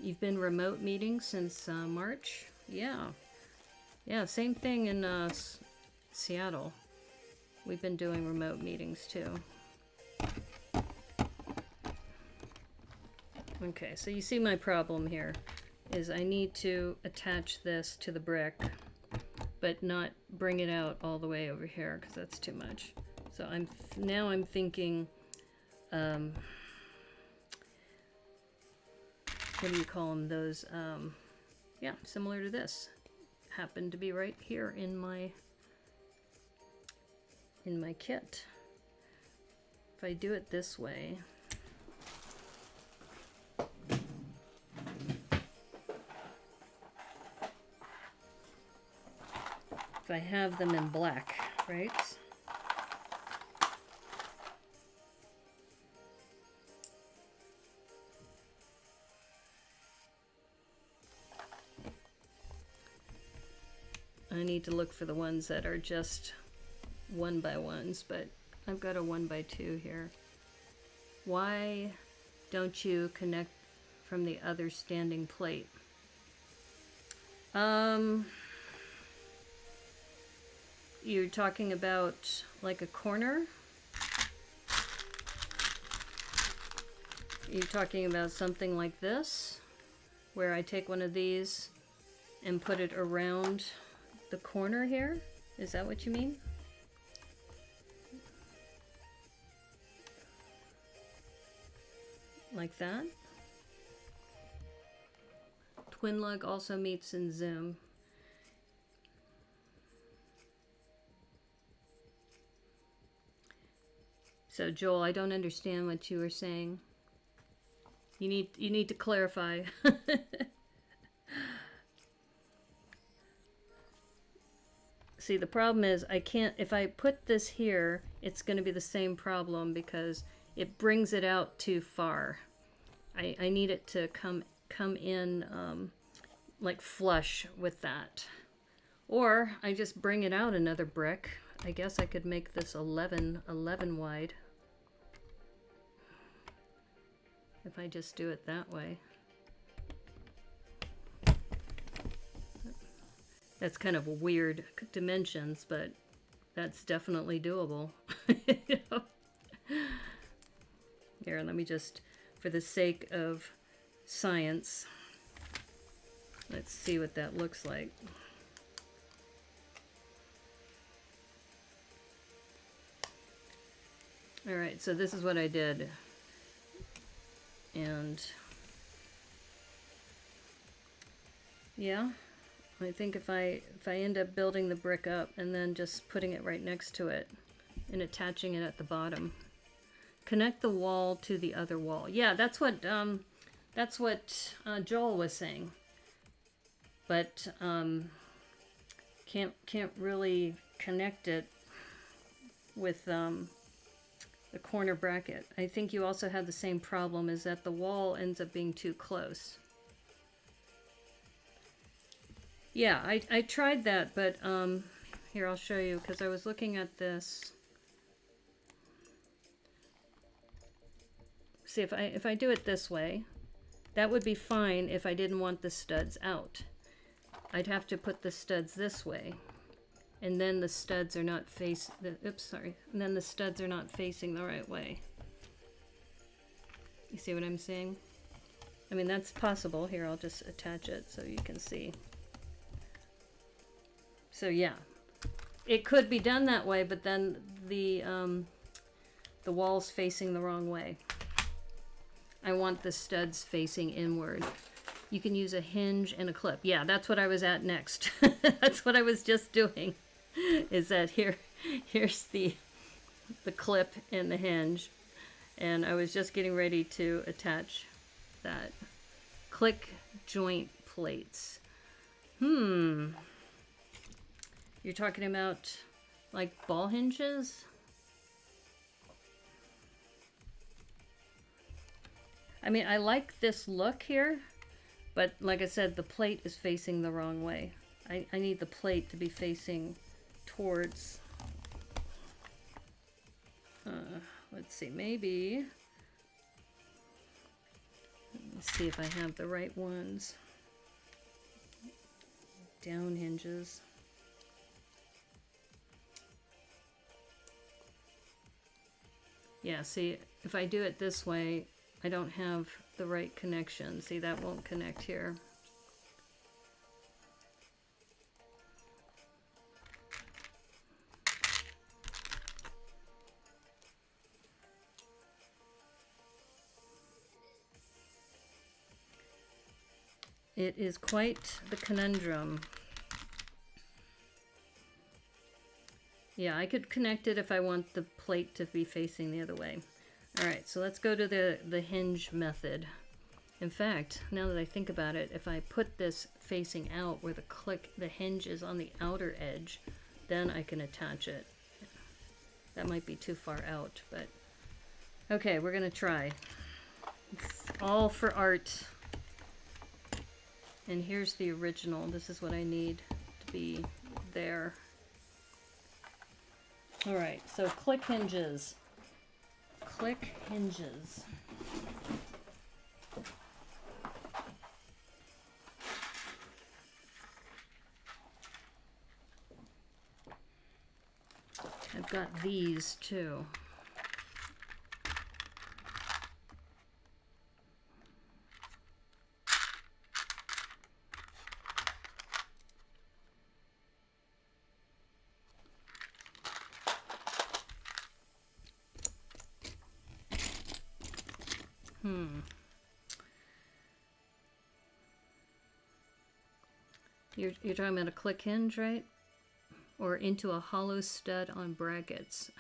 Speaker 1: You've been remote meeting since March? Yeah. Yeah, same thing in Seattle. We've been doing remote meetings too. Okay, so you see my problem here is I need to attach this to the brick, but not bring it out all the way over here because that's too much. So now I'm thinking, what do you call them? Those, yeah, similar to this. Happen to be right here in my kit. If I do it this way. If I have them in black, right? I need to look for the ones that are just 1x1s, but I've got a 1x2 here. Why don't you connect from the other standing plate? You're talking about like a corner? You're talking about something like this, where I take one of these and put it around the corner here? Is that what you mean? Like that? Twin lug also meets in zoom. So Joel, I don't understand what you were saying. You need to clarify. See, the problem is I can't, if I put this here, it's going to be the same problem because it brings it out too far. I need it to come in like flush with that. Or I just bring it out another brick. I guess I could make this 11 wide. If I just do it that way. That's kind of weird dimensions, but that's definitely doable. You know? Here, let me just, for the sake of science, let's see what that looks like. All right, so this is what I did. And yeah, I think if I end up building the brick up and then just putting it right next to it and attaching it at the bottom, connect the wall to the other wall. Yeah, that's what Joel was saying. But can't really connect it with the corner bracket. I think you also have the same problem, is that the wall ends up being too close. Yeah, I tried that, but here, I'll show you, because I was looking at this. See, if I do it this way, that would be fine if I didn't want the studs out. I'd have to put the studs this way. And then the studs are not and then the studs are not facing the right way. You see what I'm saying? I mean, that's possible. Here, I'll just attach it so you can see. So yeah, it could be done that way, but then the wall's facing the wrong way. I want the studs facing inward. You can use a hinge and a clip. Yeah, that's what I was at next. That's what I was just doing. Is that here's the clip and the hinge, and I was just getting ready to attach that. Click joint plates. You're talking about like ball hinges? I mean, I like this look here, but like I said, the plate is facing the wrong way. I need the plate to be facing towards, let's see, maybe, let's see if I have the right ones. Down hinges. Yeah, see, if I do it this way, I don't have the right connection. See, that won't connect here. It is quite the conundrum. Yeah, I could connect it if I want the plate to be facing the other way. All right, so let's go to the hinge method. In fact, now that I think about it, if I put this facing out where the hinge is on the outer edge, then I can attach it. That might be too far out, but okay, we're gonna try. It's all for art. And here's the original. This is what I need to be there. All right, so click hinges. Click hinges. I've got these too. You're talking about a click hinge, right? Or into a hollow stud on brackets.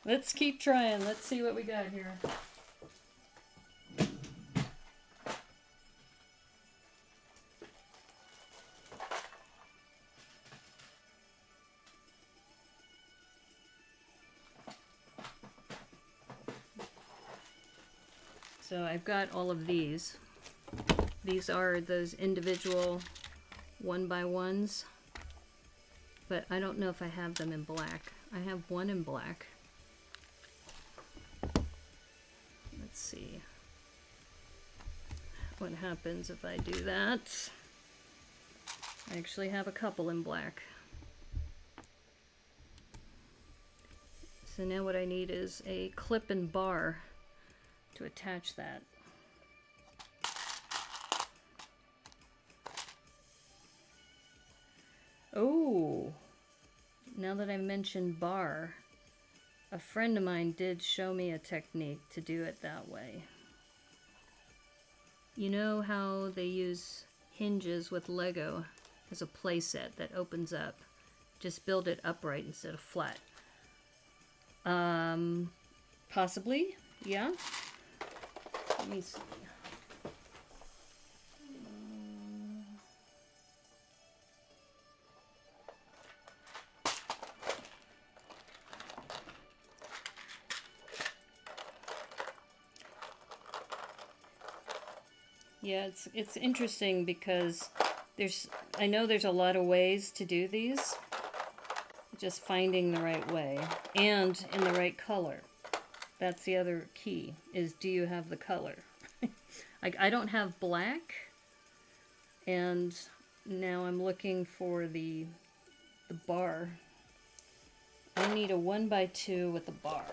Speaker 1: Let's keep trying. Let's see what we got here. So I've got all of these. These are those individual 1x1s, but I don't know if I have them in black. I have one in black. Let's see what happens if I do that. I actually have a couple in black. So now what I need is a clip and bar to attach that. Oh, now that I mentioned bar, a friend of mine did show me a technique to do it that way. You know how they use hinges with Lego as a playset that opens up? Just build it upright instead of flat. Possibly, yeah. Let me see. Yeah, it's interesting because I know there's a lot of ways to do these. Just finding the right way and in the right color. That's the other key, is do you have the color? Like, I don't have black, and now I'm looking for the bar. I need a 1x2 with a bar.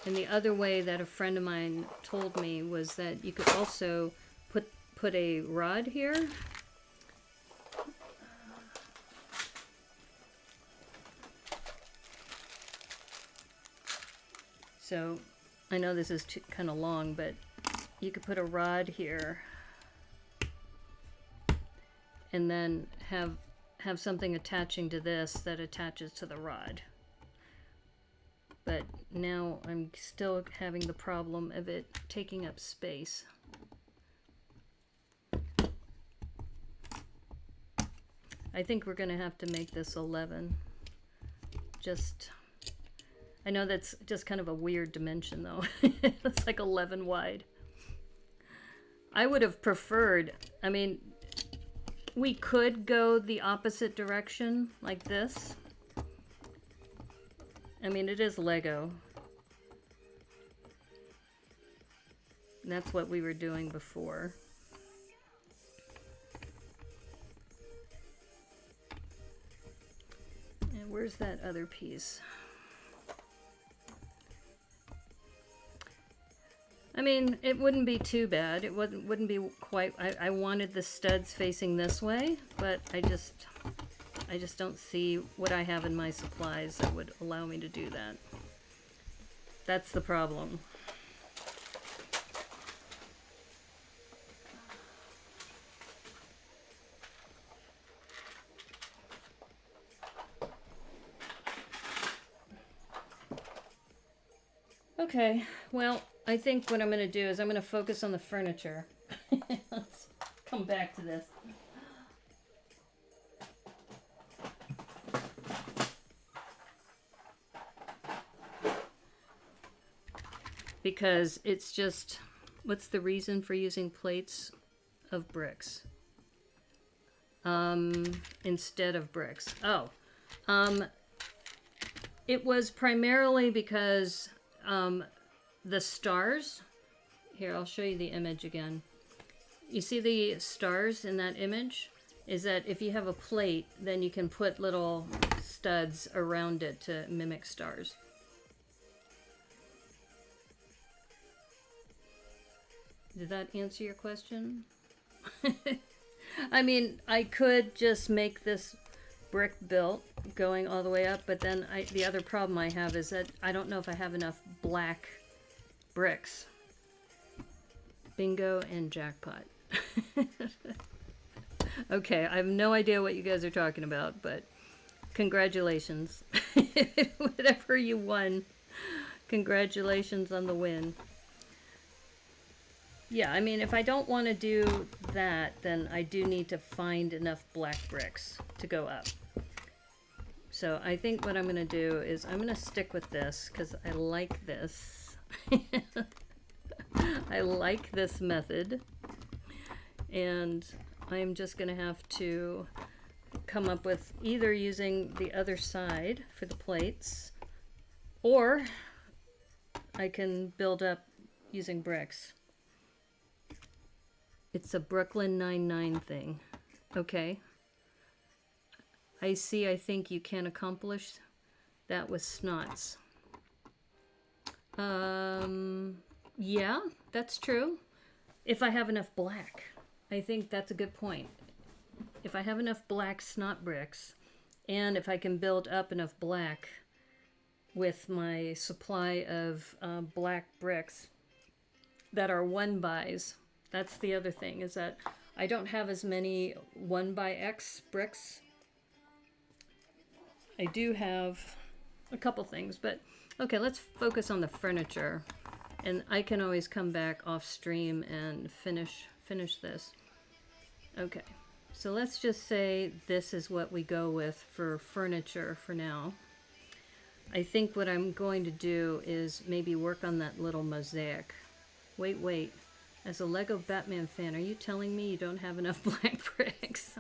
Speaker 1: And the other way that a friend of mine told me was that you could also put a rod here. So I know this is kind of long, but you could put a rod here and then have something attaching to this that attaches to the rod. But now I'm still having the problem of it taking up space. I think we're going to have to make this 11. I know that's just kind of a weird dimension though. It's like 11 wide. I would have preferred, I mean, we could go the opposite direction like this. I mean, it is Lego. And that's what we were doing before. And where's that other piece? I mean, it wouldn't be too bad. It wouldn't be quite... I wanted the studs facing this way, but I just don't see what I have in my supplies that would allow me to do that. That's the problem. Okay, well, I think what I'm going to do is I'm going to focus on the furniture. Come come back to this. Because it's just, what's the reason for using plates of bricks instead of bricks? Oh, it was primarily because the stars, here I'll show you the image again. You see the stars in that image? Is that if you have a plate, then you can put little studs around it to mimic stars. Did that answer your question? I mean, I could just make this brick built going all the way up, but then the other problem I have is that I don't know if I have enough black bricks. Bingo and jackpot. Okay, I have no idea what you guys are talking about, but congratulations. Whatever you won, congratulations on the win. Yeah, I mean, if I don't want to do that, then I do need to find enough black bricks to go up. So I think what I'm going to do is I'm going to stick with this because I like this. I like this method. And I'm just going to have to come up with either using the other side for the plates, or I can build up using bricks. It's a Brooklyn Nine-Nine thing. Okay. I see, I think you can accomplish that with snots. Yeah, that's true. If I have enough black. I think that's a good point. If I have enough black snot bricks, and if I can build up enough black with my supply of black bricks that are 1x, that's the other thing, is that I don't have as many 1x bricks. I do have a couple things, but okay, let's focus on the furniture. And I can always come back off stream and finish this. Okay, so let's just say this is what we go with for furniture for now. I think what I'm going to do is maybe work on that little mosaic. Wait. As a Lego Batman fan, are you telling me you don't have enough black bricks?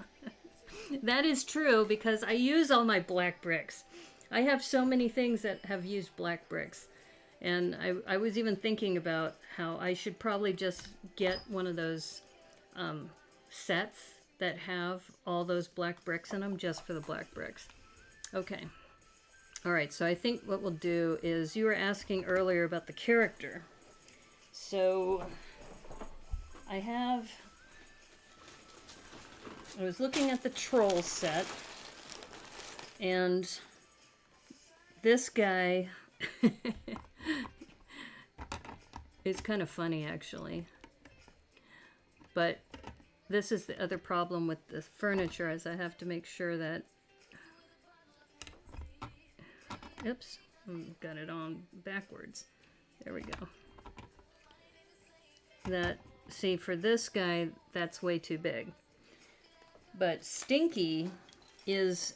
Speaker 1: That is true, because I use all my black bricks. I have so many things that have used black bricks. And I was even thinking about how I should probably just get one of those sets that have all those black bricks in them just for the black bricks. Okay. All right, so I think what we'll do is, you were asking earlier about the character. So I was looking at the troll set, and this guy is kind of funny, actually. But this is the other problem with the furniture, is I have to make sure that, oops, got it on backwards. There we go. That, see, for this guy, that's way too big. But Stinky is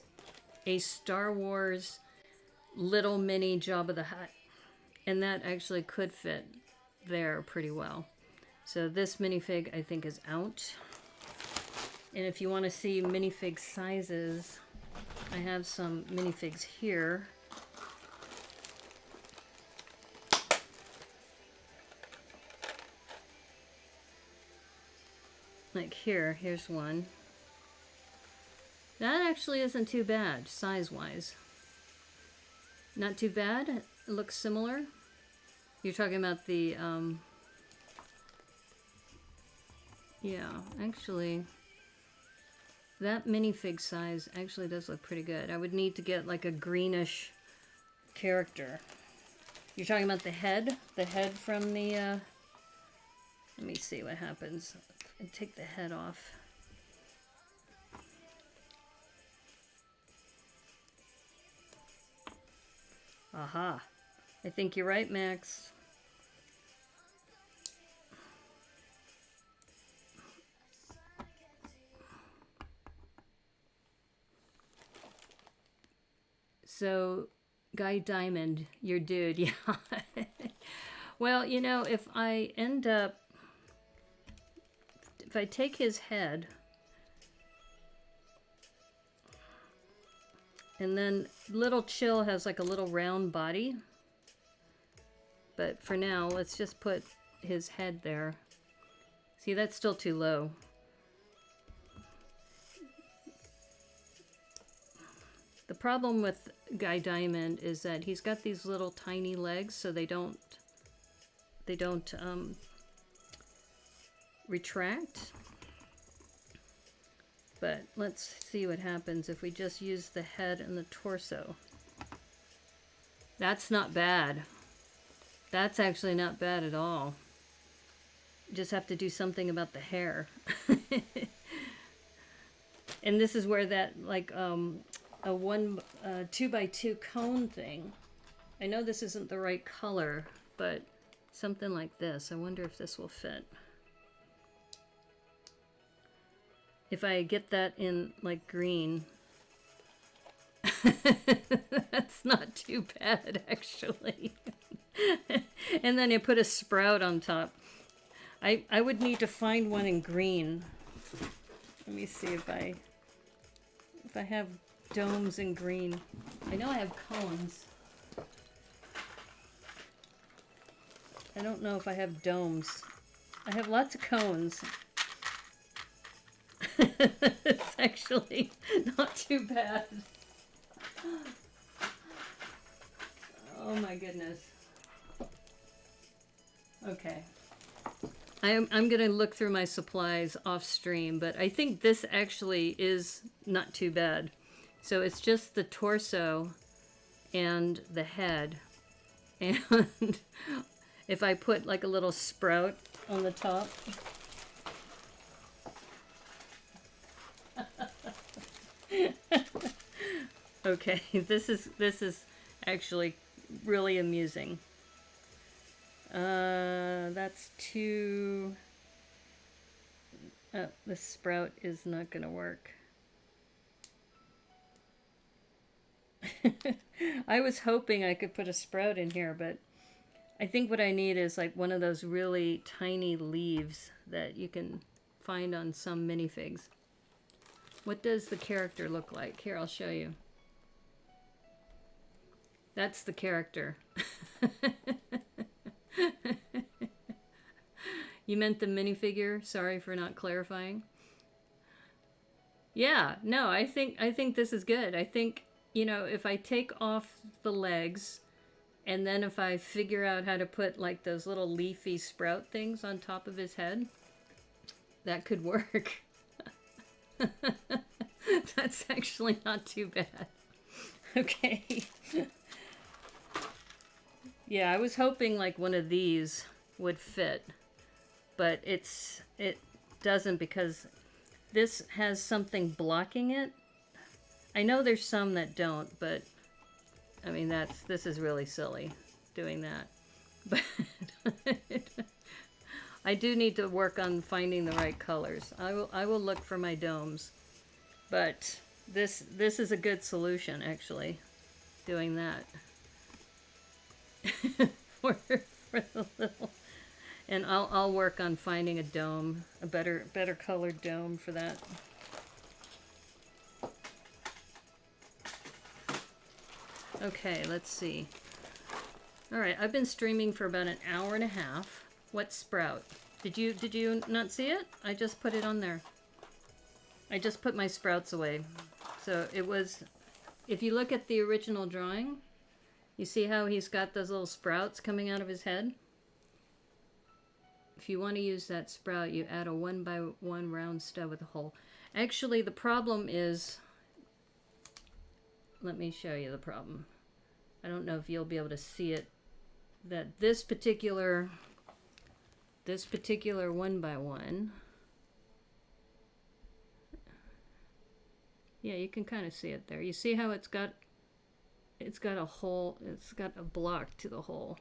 Speaker 1: a Star Wars little mini Jabba the Hutt, and that actually could fit there pretty well. So this minifig, I think, is out. And if you want to see minifig sizes, I have some minifigs here. Like here's one. That actually isn't too bad, size-wise. Not too bad. It looks similar. You're talking about the, yeah, actually, that minifig size actually does look pretty good. I would need to get like a greenish character. You're talking about the head? The head from the, let me see what happens. And take the head off. Aha. I think you're right, Max. So, Guy Diamond, your dude, yeah. Well, you know, if I take his head, and then Little Chill has like a little round body, but for now, let's just put his head there. See, that's still too low. The problem with Guy Diamond is that he's got these little tiny legs, so they don't retract. But let's see what happens if we just use the head and the torso. That's not bad. That's actually not bad at all. You just have to do something about the hair. And this is where that, like, a 2x2 cone thing. I know this isn't the right color, but something like this. I wonder if this will fit. If I get that in like green, that's not too bad actually. And then you put a sprout on top. I would need to find one in green. Let me see if I have domes in green. I know I have cones. I don't know if I have domes. I have lots of cones. It's actually not too bad. Oh my goodness. Okay. I'm going to look through my supplies off stream, but I think this actually is not too bad. So it's just the torso and the head. And if I put like a little sprout on the top. Okay, this is actually really amusing. That's too... the sprout is not going to work. I was hoping I could put a sprout in here, but I think what I need is like one of those really tiny leaves that you can find on some minifigs. What does the character look like? Here, I'll show you. That's the character. You meant the minifigure? Sorry for not clarifying. Yeah, no, I think this is good. I think, you know, if I take off the legs and then if I figure out how to put like those little leafy sprout things on top of his head, that could work. That's actually not too bad. Okay. Yeah, I was hoping like one of these would fit, but it doesn't because this has something blocking it. I know there's some that don't, but I mean this is really silly doing that. But I do need to work on finding the right colors. I will look for my domes. But this is a good solution actually, doing that. for the little, and I'll work on finding a dome, a better colored dome for that. Okay, let's see. All right, I've been streaming for about an hour and a half. What sprout? Did you not see it? I just put it on there. I just put my sprouts away. So it was, if you look at the original drawing, you see how he's got those little sprouts coming out of his head? If you want to use that sprout, you add a 1x1 round stud with a hole. Actually, the problem is, let me show you the problem. I don't know if you'll be able to see it, that this particular 1x1, yeah, you can kind of see it there. You see how it's got a hole, it's got a block to the hole.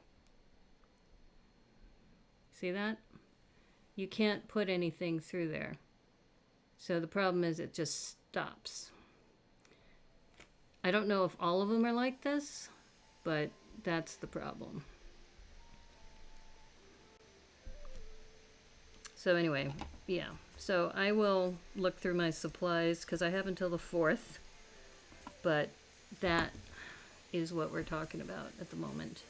Speaker 1: See that? You can't put anything through there. So the problem is it just stops. I don't know if all of them are like this, but that's the problem. So anyway, yeah. So I will look through my supplies because I have until the 4th, but that is what we're talking about at the moment.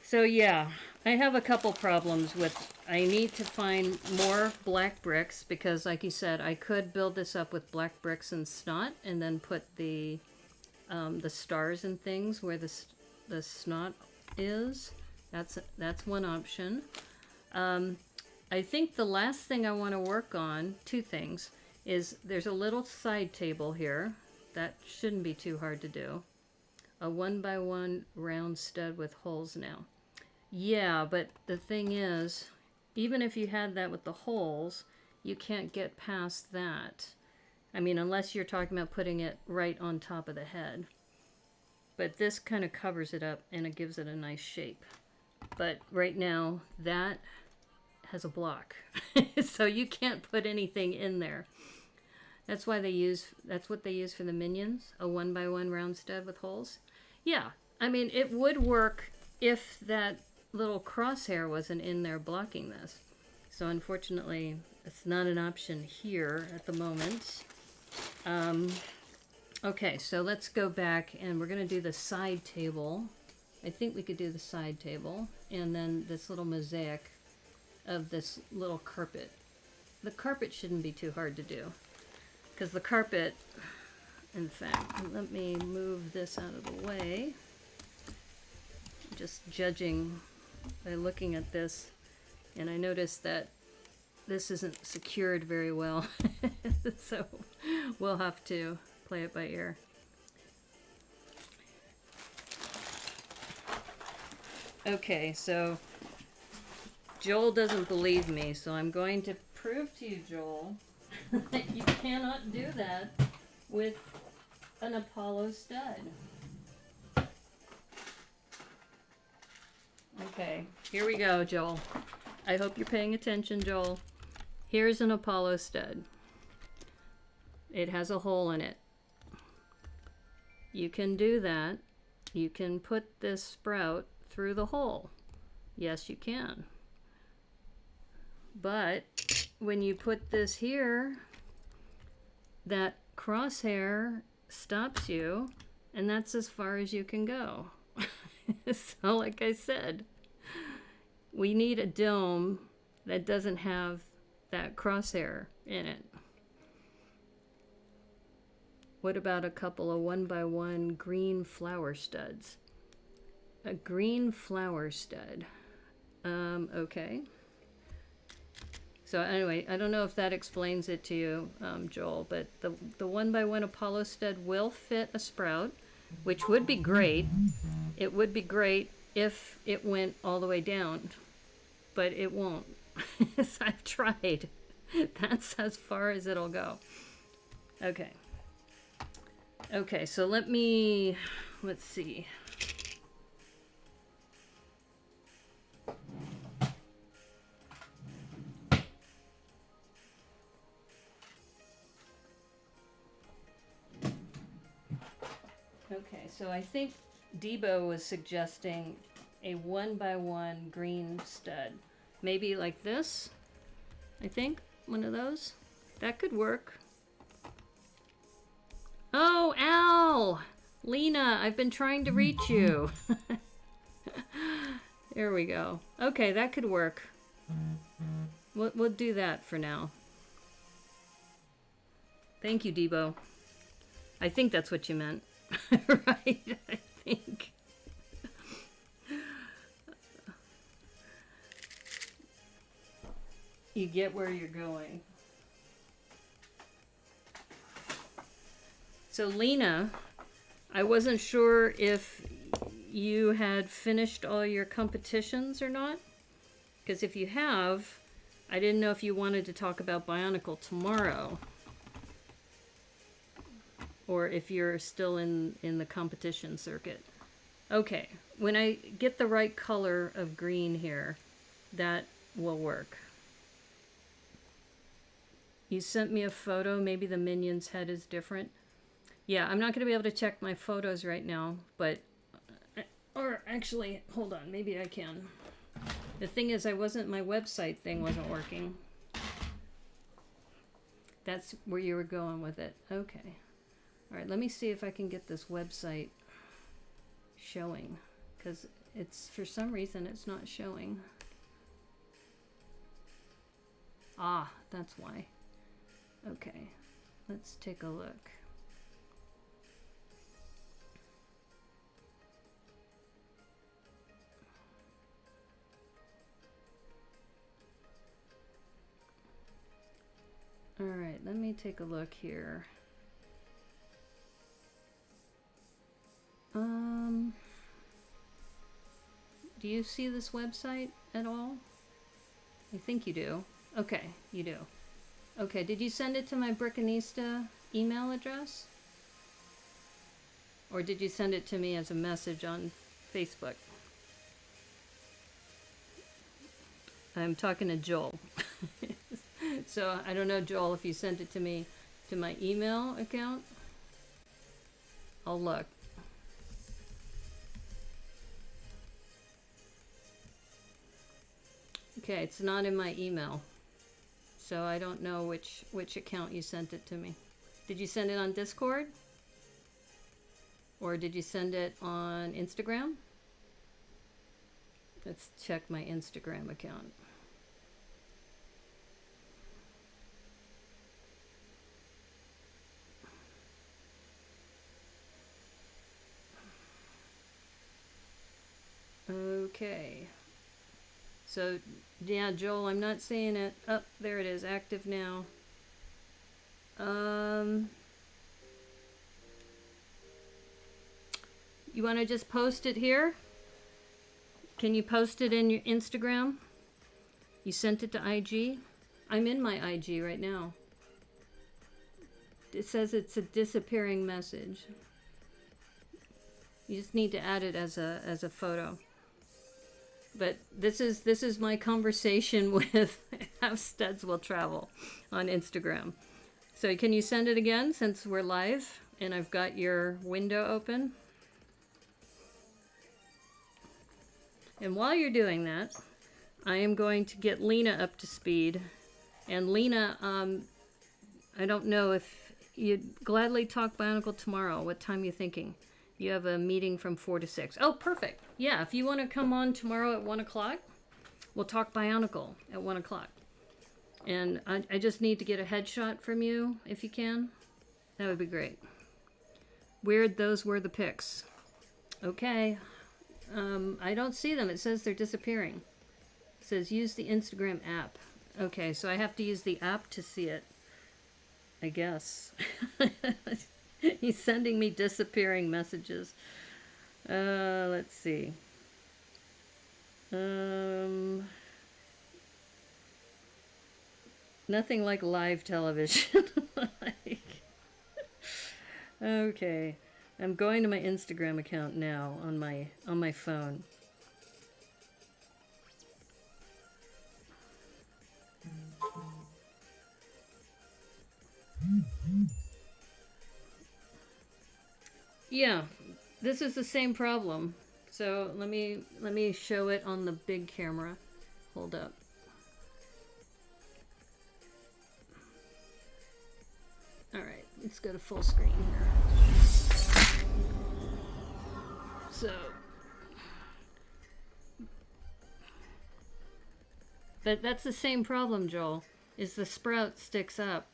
Speaker 1: So yeah, I have a couple problems with, I need to find more black bricks because like you said, I could build this up with black bricks and snot and then put the stars and things where the snot is. That's one option. I think the last thing I want to work on, two things, is there's a little side table here. That shouldn't be too hard to do. A 1x1 round stud with holes now. Yeah, but the thing is, even if you had that with the holes, you can't get past that. I mean, unless you're talking about putting it right on top of the head. But this kind of covers it up and it gives it a nice shape. But right now, that has a block. So you can't put anything in there. That's what they use for the minions, a 1x1 round stud with holes. Yeah, I mean, it would work if that little crosshair wasn't in there blocking this. So unfortunately, it's not an option here at the moment. Okay, so let's go back and we're going to do the side table. I think we could do the side table and then this little mosaic of this little carpet. The carpet shouldn't be too hard to do because the carpet, in fact, let me move this out of the way. Just judging by looking at this, and I noticed that this isn't secured very well. So we'll have to play it by ear. Okay, so Joel doesn't believe me, so I'm going to prove to you, Joel, that you cannot do that with an Apollo stud. Okay, here we go, Joel. I hope you're paying attention, Joel. Here's an Apollo stud. It has a hole in it. You can do that. You can put this sprout through the hole. Yes, you can. But when you put this here, that crosshair stops you, and that's as far as you can go. So like I said, we need a dome that doesn't have that crosshair in it. What about a couple of 1x1 green flower studs? A green flower stud. Okay. So anyway, I don't know if that explains it to you, Joel, but the 1x1 Apollo stud will fit a sprout, which would be great. It would be great if it went all the way down, but it won't. I've tried. That's as far as it'll go. Okay. Okay, so let's see. Okay, so I think Debo was suggesting a 1x1 green stud. Maybe like this, I think. One of those. That could work. Oh, Al! Lena, I've been trying to reach you. There we go. Okay, that could work. We'll do that for now. Thank you, Debo. I think that's what you meant. Right? I think. You get where you're going. So Lena, I wasn't sure if you had finished all your competitions or not. Because if you have, I didn't know if you wanted to talk about Bionicle tomorrow. Or if you're still in the competition circuit. Okay, when I get the right color of green here, that will work. You sent me a photo, maybe the minion's head is different. Yeah, I'm not going to be able to check my photos right now, but, or actually, hold on, maybe I can. The thing is, my website thing wasn't working. That's where you were going with it. Okay. All right, let me see if I can get this website showing, because it's, for some reason, it's not showing. Ah, that's why. Okay, let's take a look. All right, let me take a look here. Do you see this website at all? I think you do. Okay, you do. Okay, did you send it to my Brickanista email address? Or did you send it to me as a message on Facebook? I'm talking to Joel. So I don't know, Joel, if you sent it to me to my email account. I'll look. Okay, it's not in my email. So I don't know which account you sent it to me. Did you send it on Discord? Or did you send it on Instagram? Let's check my Instagram account. Okay. So, yeah, Joel, I'm not seeing it. Oh, there it is, active now. You want to just post it here? Can you post it in your Instagram? You sent it to IG? I'm in my IG right now. It says it's a disappearing message. You just need to add it as a photo. But this is my conversation with How Studs Will Travel on Instagram. So can you send it again since we're live and I've got your window open? And while you're doing that, I am going to get Lena up to speed. And Lena, I don't know if you'd gladly talk Bionicle tomorrow. What time are you thinking? You have a meeting from 4 to 6. Oh, perfect. Yeah, if you want to come on tomorrow at 1 o'clock, we'll talk Bionicle at 1 o'clock. And I just need to get a headshot from you, if you can. That would be great. Weird, those were the pics. Okay. I don't see them. It says they're disappearing. It says use the Instagram app. Okay, so I have to use the app to see it, I guess. He's sending me disappearing messages. Let's see. Nothing like live television. Okay. I'm going to my Instagram account now on my phone. Yeah, this is the same problem. So let me show it on the big camera. Hold up. All right, let's go to full screen here. So, but that's the same problem, Joel, is the sprout sticks up.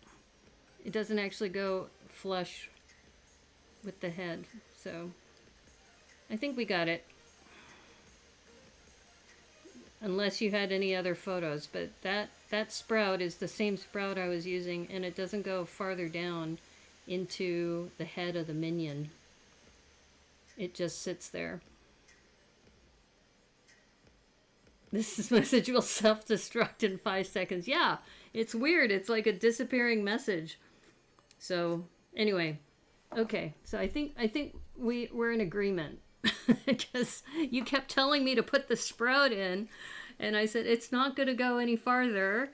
Speaker 1: It doesn't actually go flush with the head. So I think we got it. Unless you had any other photos, but that sprout is the same sprout I was using, and it doesn't go farther down into the head of the minion. It just sits there. This message will self-destruct in 5 seconds. Yeah, it's weird. It's like a disappearing message. So anyway, okay. So I think we're in agreement because you kept telling me to put the sprout in, and I said it's not going to go any farther.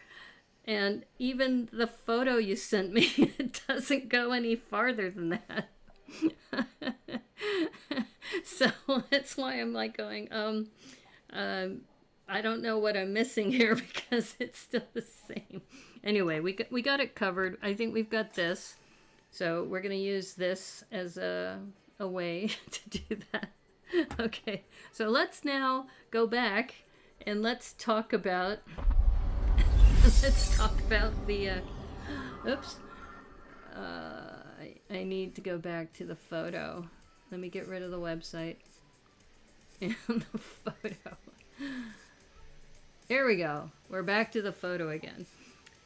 Speaker 1: And even the photo you sent me, it doesn't go any farther than that. So that's why I'm like going, I don't know what I'm missing here because it's still the same. Anyway, we got it covered. I think we've got this. So we're going to use this as a way to do that. Okay, so let's now go back and let's talk about the oops. I need to go back to the photo. Let me get rid of the website and the photo. There we go. We're back to the photo again.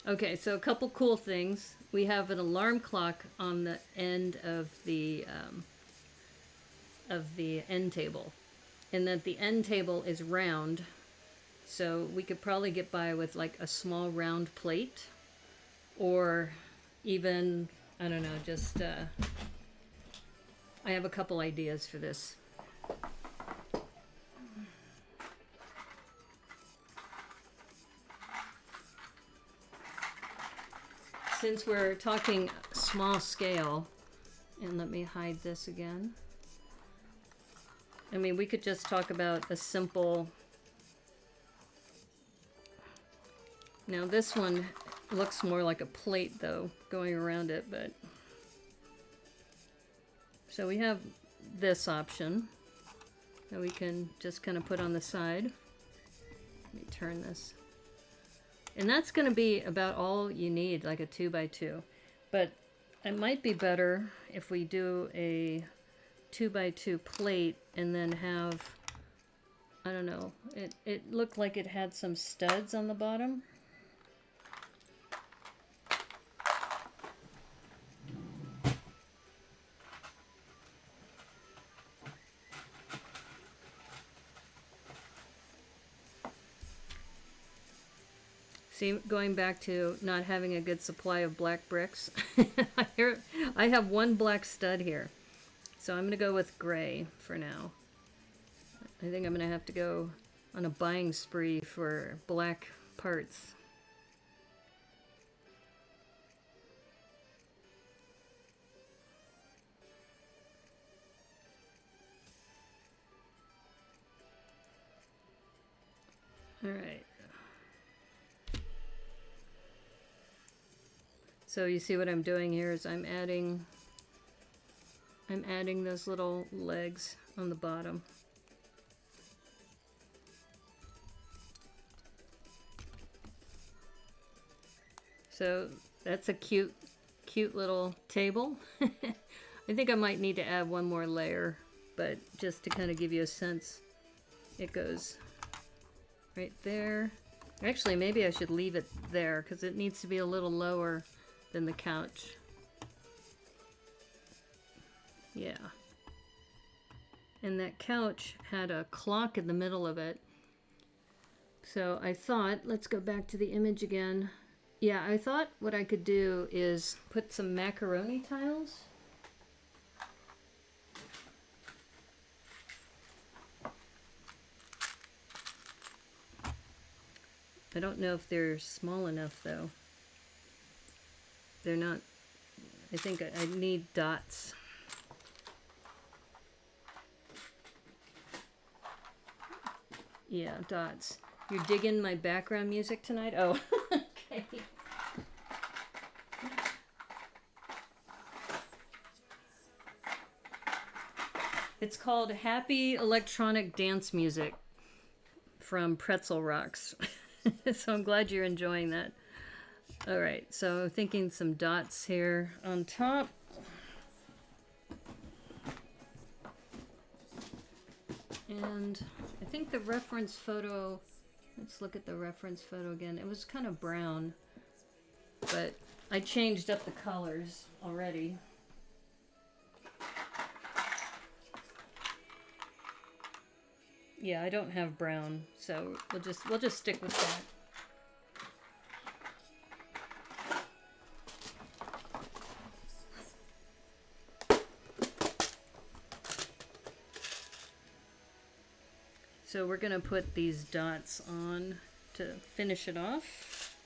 Speaker 1: Okay, so a couple cool things. We have an alarm clock on the end of the end table, and that the end table is round, so we could probably get by with like a small round plate, or even, I don't know, just I have a couple ideas for this. Since we're talking small scale, and let me hide this again. I mean, we could just talk about a simple... Now this one looks more like a plate though, going around it, but... So we have this option that we can just kind of put on the side. Let me turn this. And that's going to be about all you need, like a 2x2. But it might be better if we do a 2x2 plate and then have, I don't know, it looked like it had some studs on the bottom. See, going back to not having a good supply of black bricks. I have one black stud here. So I'm going to go with gray for now. I think I'm going to have to go on a buying spree for black parts. All right. So you see what I'm doing here is I'm adding those little legs on the bottom. So that's a cute little table. I think I might need to add one more layer, but just to kind of give you a sense, it goes right there. Actually, maybe I should leave it there because it needs to be a little lower than the couch. Yeah. And that couch had a clock in the middle of it. So I thought, let's go back to the image again. Yeah, I thought what I could do is put some macaroni tiles. I don't know if they're small enough though. They're not, I think I need dots. Yeah, dots. You're digging my background music tonight? Oh, okay. It's called Happy Electronic Dance Music from Pretzel Rocks. So I'm glad you're enjoying that. All right, so thinking some dots here on top. And I think the reference photo, let's look at the reference photo again. It was kind of brown, but I changed up the colors already. Yeah, I don't have brown, so we'll just stick with that. So we're going to put these dots on to finish it off.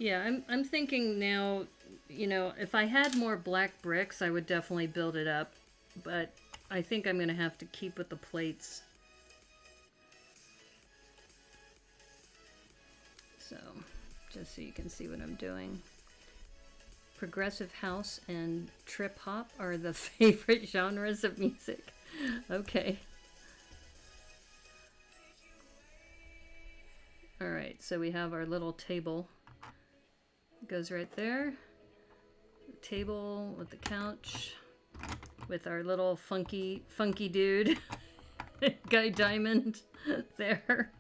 Speaker 1: Yeah, I'm thinking now, you know, if I had more black bricks, I would definitely build it up. But I think I'm going to have to keep with the plates. So, just so you can see what I'm doing. Progressive house and trip hop are the favorite genres of music. Okay. Alright, so we have our little table. It goes right there. The table with the couch. With our little funky dude. Guy Diamond there.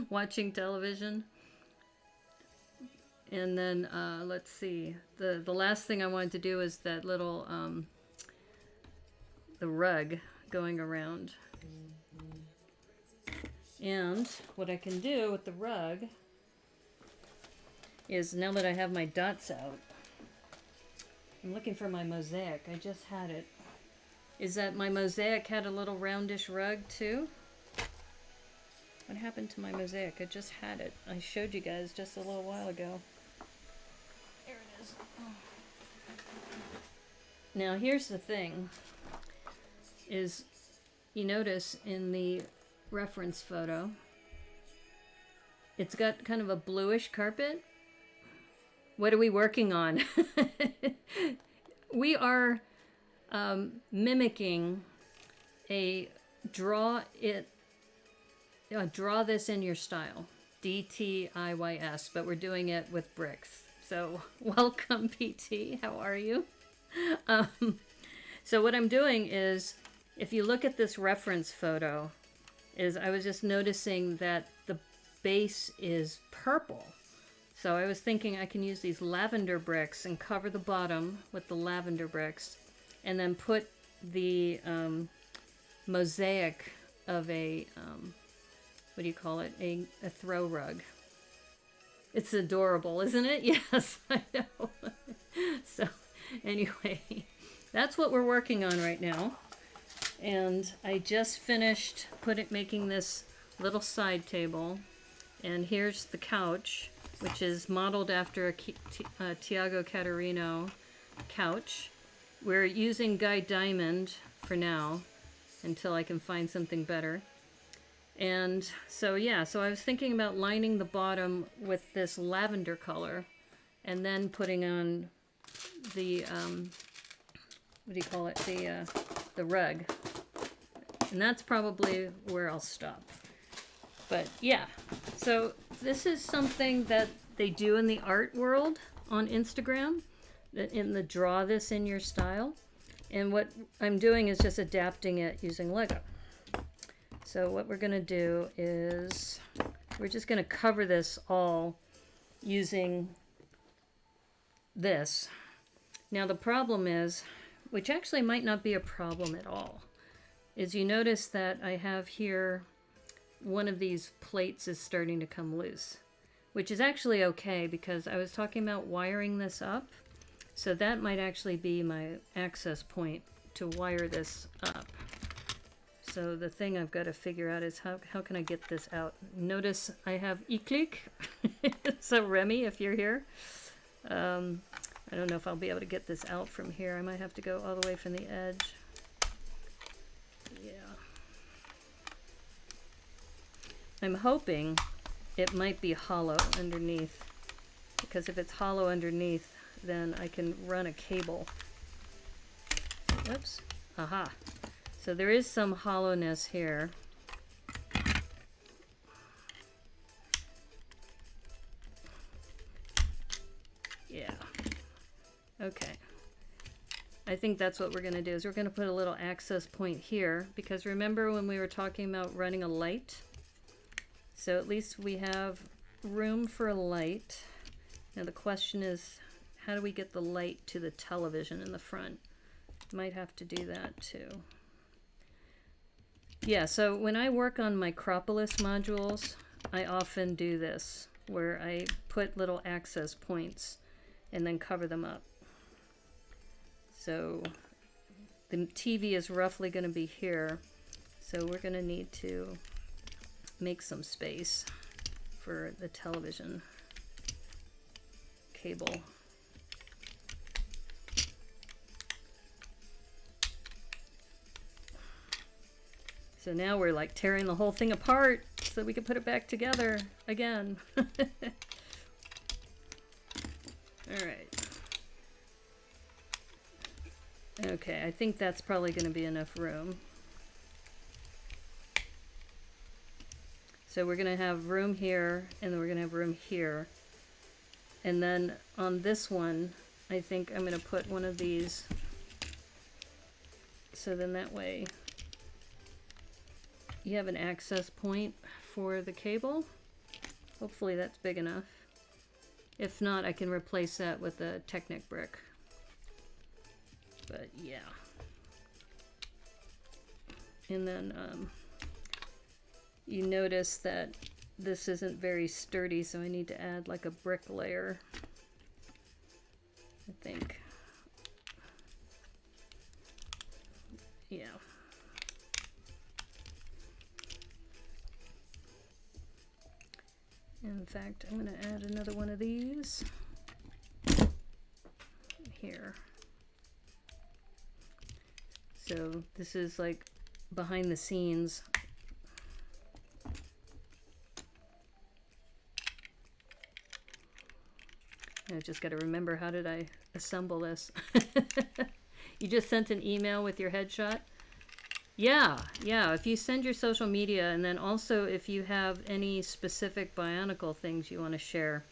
Speaker 1: Watching television. And then, let's see. The last thing I wanted to do is that little, the rug going around. And what I can do with the rug is, now that I have my dots out, I'm looking for my mosaic. I just had it. Is that my mosaic had a little roundish rug too? What happened to my mosaic? I just had it. I showed you guys just a little while ago. There it is. Oh. Now here's the thing, is you notice in the reference photo, it's got kind of a bluish carpet. What are we working on? We are mimicking a draw this in your style, DTIYS, but we're doing it with bricks. So welcome, PT. How are you? So what I'm doing is, if you look at this reference photo, is I was just noticing that the base is purple. So I was thinking I can use these lavender bricks and cover the bottom with the lavender bricks, and then put the mosaic of a, what do you call it? A throw rug. It's adorable, isn't it? Yes, I know. So anyway, that's what we're working on right now. And I just finished making this little side table. And here's the couch, which is modeled after a Tiago Caterino couch. We're using Guy Diamond for now, until I can find something better. And so yeah, so I was thinking about lining the bottom with this lavender color, and then putting on the, what do you call it, the rug. And that's probably where I'll stop. But yeah, so this is something that they do in the art world on Instagram, in the draw this in your style. And what I'm doing is just adapting it using Lego. So what we're going to do is, we're just going to cover this all using this. Now the problem is, which actually might not be a problem at all, is you notice that I have here, one of these plates is starting to come loose, which is actually okay, because I was talking about wiring this up. So that might actually be my access point to wire this up. So the thing I've got to figure out is how can I get this out? Notice I have e-click. So Remy, if you're here, I don't know if I'll be able to get this out from here. I might have to go all the way from the edge. Yeah. I'm hoping it might be hollow underneath, because if it's hollow underneath, then I can run a cable. Oops. Aha. So there is some hollowness here. Yeah. Okay. I think that's what we're going to do, is we're going to put a little access point here, because remember when we were talking about running a light? So at least we have room for a light. Now the question is, how do we get the light to the television in the front? Might have to do that too. Yeah, so when I work on Micropolis modules, I often do this, where I put little access points and then cover them up. So the TV is roughly going to be here, so we're going to need to make some space for the television. cable. So now we're like tearing the whole thing apart so we can put it back together again. All right. Okay, I think that's probably going to be enough room. So we're going to have room here, and then we're going to have room here. And then on this one, I think I'm going to put one of these. So then that way you have an access point for the cable. Hopefully that's big enough. If not, I can replace that with a Technic brick. But yeah. And then you notice that this isn't very sturdy, so I need to add like a brick layer, I think. Yeah. In fact, I'm going to add another one of these here. So this is like behind the scenes. I just got to remember, how did I assemble this? You just sent an email with your headshot? Yeah, if you send your social media, and then also if you have any specific Bionicle things you want to share,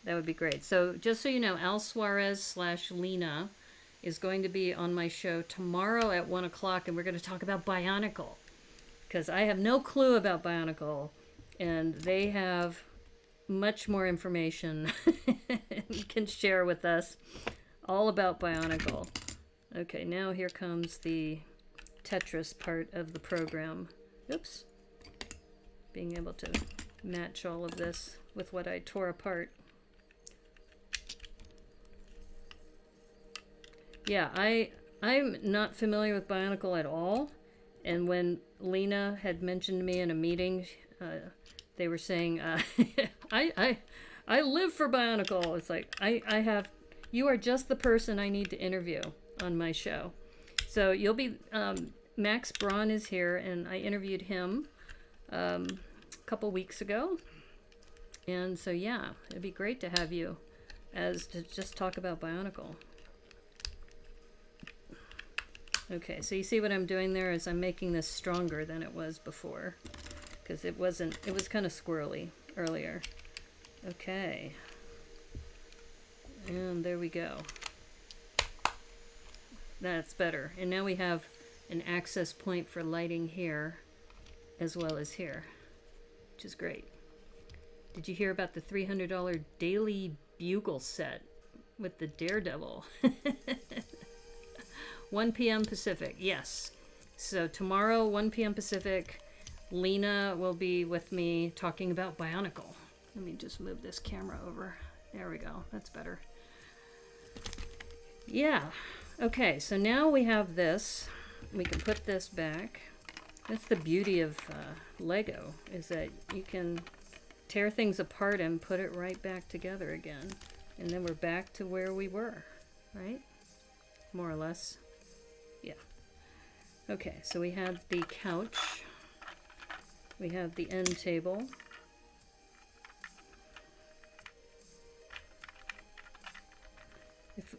Speaker 1: that would be great. So just so you know, Al Suarez / Lena is going to be on my show tomorrow at 1 o'clock, and we're going to talk about Bionicle, because I have no clue about Bionicle, and they have much more information you can share with us all about Bionicle. Okay, now here comes the Tetris part of the program. Oops. Being able to match all of this with what I tore apart. Yeah, I'm not familiar with Bionicle at all. And when Lena had mentioned me in a meeting, they were saying, I live for Bionicle. It's like, you are just the person I need to interview on my show. So you'll be, Max Braun is here, and I interviewed him a couple weeks ago. And so yeah, it'd be great to have you as to just talk about Bionicle. Okay, so you see what I'm doing there is I'm making this stronger than it was before, because it was kind of squirrely earlier. Okay. And there we go. That's better. And now we have an access point for lighting here as well as here, which is great. Did you hear about the $300 daily bugle set with the Daredevil? 1 p.m. Pacific, yes. So tomorrow, 1 p.m. Pacific, Lena will be with me talking about Bionicle. Let me just move this camera over. There we go. That's better. Yeah. Okay, so now we have this. We can put this back. That's the beauty of Lego, is that you can tear things apart and put it right back together again. And then we're back to where we were, right? More or less. Yeah. Okay, so we have the couch. We have the end table.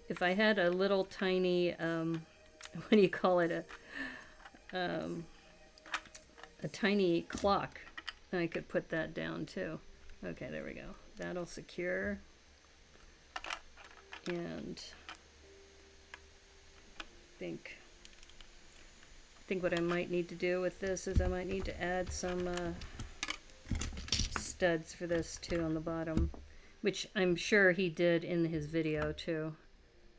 Speaker 1: If I had a little tiny, what do you call it, a tiny clock, I could put that down too. Okay, there we go. That'll secure. And I think what I might need to do with this is I might need to add some studs for this too on the bottom, which I'm sure he did in his video too.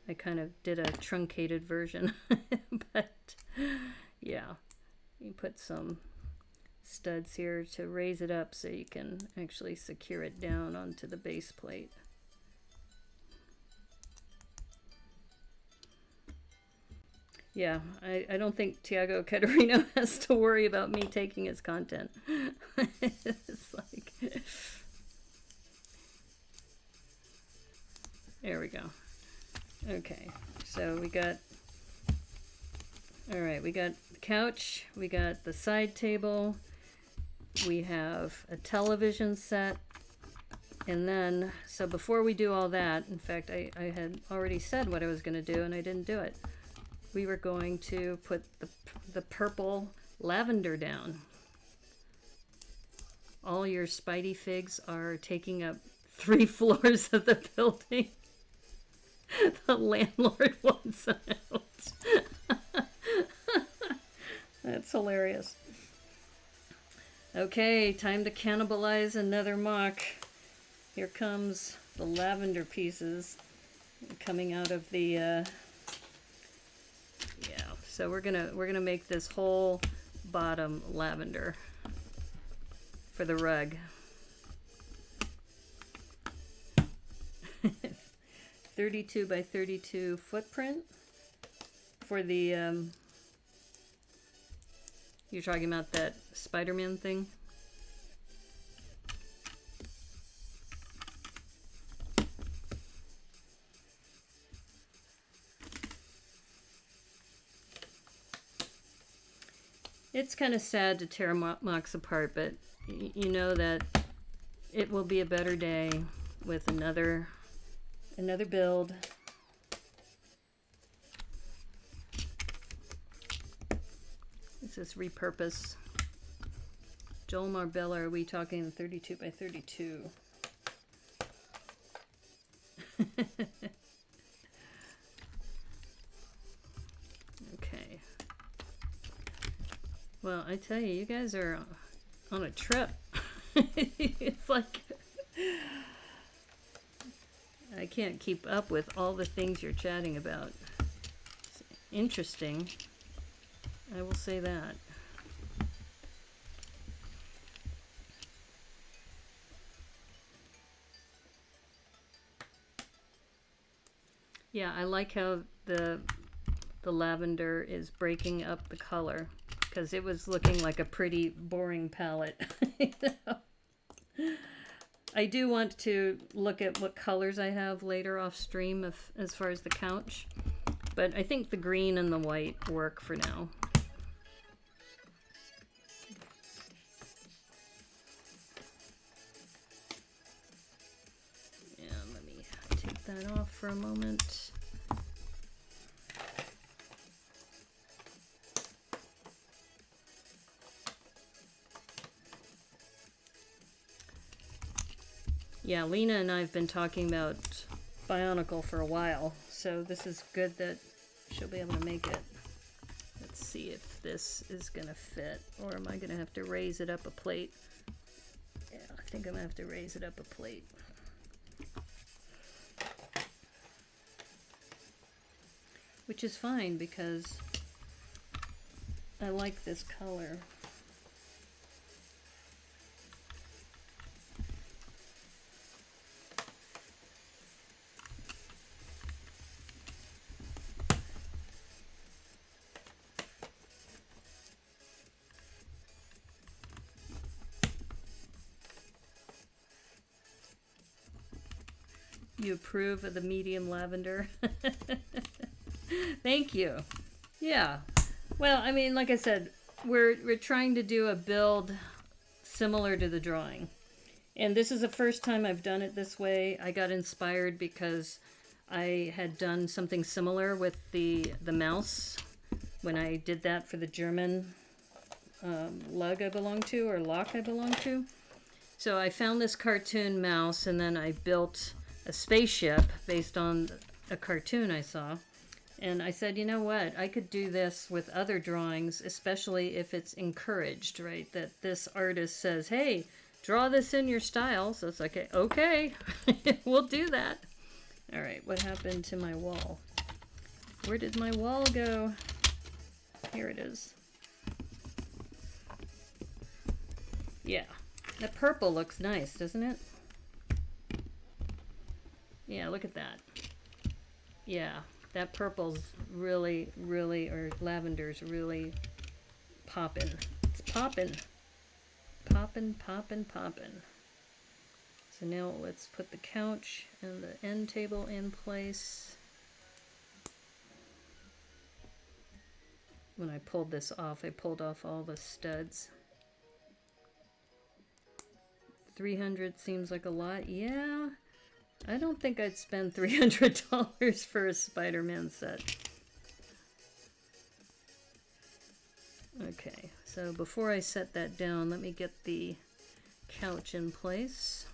Speaker 1: I kind of did a truncated version, but yeah, you put some studs here to raise it up so you can actually secure it down onto the base plate. Yeah, I don't think Tiago Caterino has to worry about me taking his content. It's like... There we go. Okay, so we got, all right, we got the couch, we got the side table, we have a television set, and then, so before we do all that, in fact, I had already said what I was going to do and I didn't do it. We were going to put the purple lavender down. All your Spidey figs are taking up 3 floors of the building. The landlord wants out. That's hilarious. Okay, time to cannibalize another mock. Here comes the lavender pieces coming out of the yeah. So we're gonna make this whole bottom lavender for the rug. 32 by 32 footprint for the you're talking about that Spider-Man thing? It's kind of sad to tear mocks apart, but you know that it will be a better day with another build. This is repurpose. Joel Marbella, are we talking 32 by 32? Okay. Well, I tell you, you guys are on a trip. It's like I can't keep up with all the things you're chatting about. It's interesting. I will say that. Yeah, I like how the lavender is breaking up the color, because it was looking like a pretty boring palette. You know? I do want to look at what colors I have later off stream as far as the couch, but I think the green and the white work for now. Yeah, let me take that off for a moment. Yeah, Lena and I have been talking about Bionicle for a while, so this is good that she'll be able to make it. Let's see if this is going to fit, or am I going to have to raise it up a plate? Yeah, I think I'm going to have to raise it up a plate. Which is fine, because I like this color. You approve of the medium lavender? Thank you. Yeah. Well, I mean, like I said, we're trying to do a build similar to the drawing. And this is the first time I've done it this way. I got inspired because I had done something similar with the mouse when I did that for the German lug I belong to, or lock I belong to. So I found this cartoon mouse, and then I built a spaceship based on a cartoon I saw. And I said, you know what, I could do this with other drawings, especially if it's encouraged, right? That this artist says, hey, draw this in your style. So it's like, okay, we'll do that. All right, what happened to my wall? Where did my wall go? Here it is. Yeah, the purple looks nice, doesn't it? Yeah, look at that. Yeah, that purple's really, or lavender's really poppin'. It's poppin'. Poppin', poppin', poppin'. So now let's put the couch and the end table in place. When I pulled this off, I pulled off all the studs. 300 seems like a lot. Yeah, I don't think I'd spend $300 for a Spider-Man set. Okay, so before I set that down, let me get the couch in place.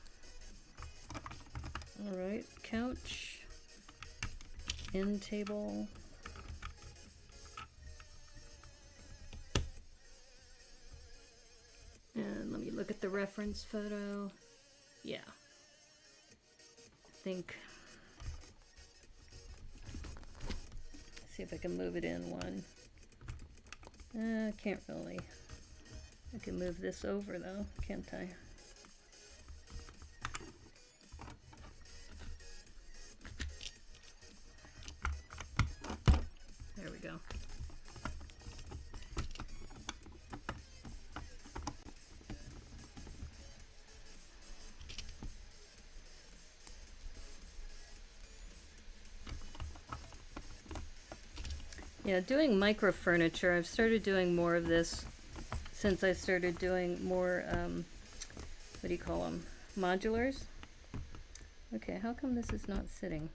Speaker 1: All right, couch, end table. And let me look at the reference photo. Yeah. I think. See if I can move it in one. Can't really. I can move this over though, can't I? There we go. Yeah, doing micro furniture, I've started doing more of this since I started doing more, what do you call them, modulars. Okay, how come this is not sitting?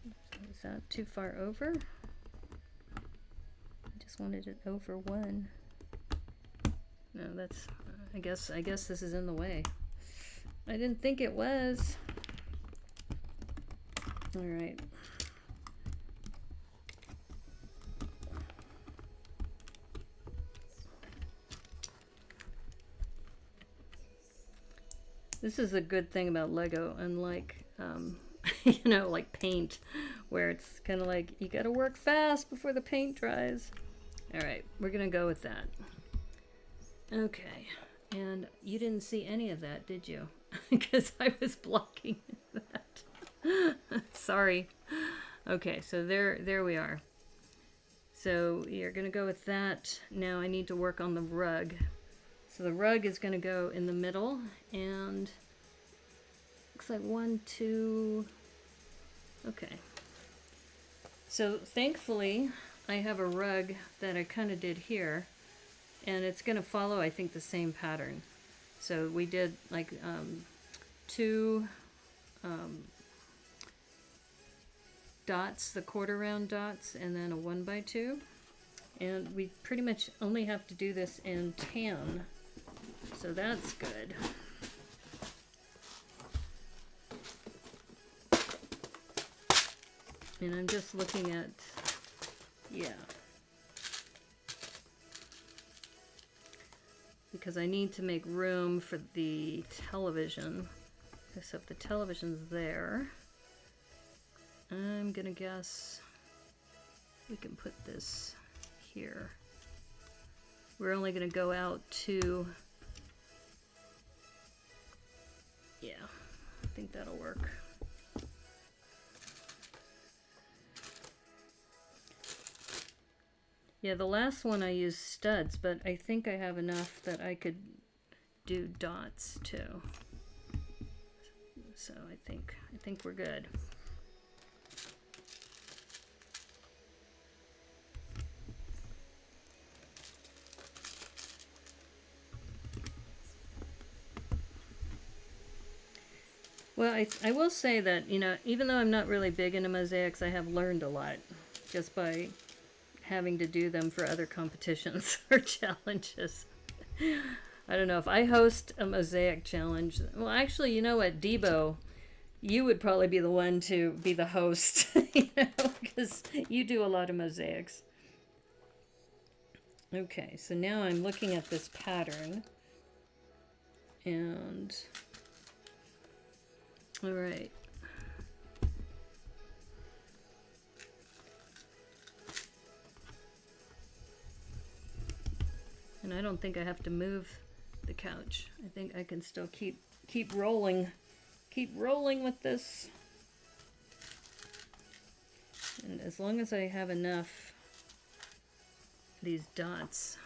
Speaker 1: Is that too far over? I just wanted it over one. No, that's, I guess this is in the way. I didn't think it was. All right. This is a good thing about Lego, unlike, you know, like paint, where it's kind of like, you gotta work fast before the paint dries. All right, we're gonna go with that. Okay, and you didn't see any of that, did you? Because I was blocking that. Sorry. Okay, so there we are. So you're gonna go with that. Now I need to work on the rug. So the rug is going to go in the middle, and looks like 1, 2, okay. So thankfully I have a rug that I kind of did here, and it's going to follow, I think, the same pattern. So we did like 2 dots, the quarter round dots, and then a 1x2, and we pretty much only have to do this in tan. So that's good. And I'm just looking at, yeah. Because I need to make room for the television. So if the television's there, I'm gonna guess we can put this here. We're only gonna go out to, yeah, I think that'll work. Yeah, the last one I used studs, but I think I have enough that I could do dots too. So I think we're good. Well, I will say that, you know, even though I'm not really big into mosaics, I have learned a lot just by having to do them for other competitions or challenges. I don't know, if I host a mosaic challenge, well, actually, you know what, Debo, you would probably be the one to be the host, you know, because you do a lot of mosaics. Okay, so now I'm looking at this pattern, and all right. And I don't think I have to move the couch. I think I can still keep rolling. Keep rolling with this. And as long as I have enough these dots.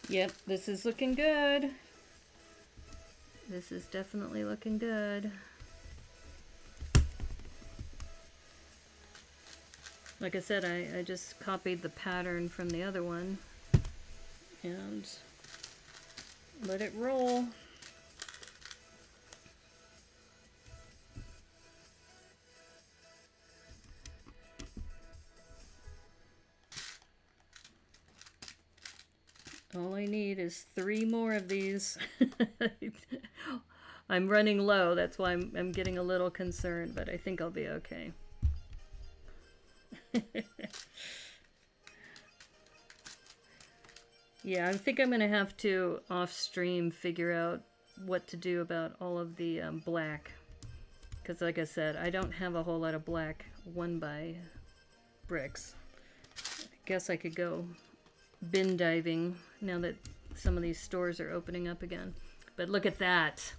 Speaker 1: Yep, this is looking good. This is definitely looking good. Like I said, I just copied the pattern from the other one and let it roll. All I need is 3 more of these. I'm running low, that's why I'm getting a little concerned, but I think I'll be okay. Yeah, I think I'm gonna have to off stream figure out what to do about all of the black, because like I said, I don't have a whole lot of black 1x bricks. I guess I could go bin diving now that some of these stores are opening up again. But look at that,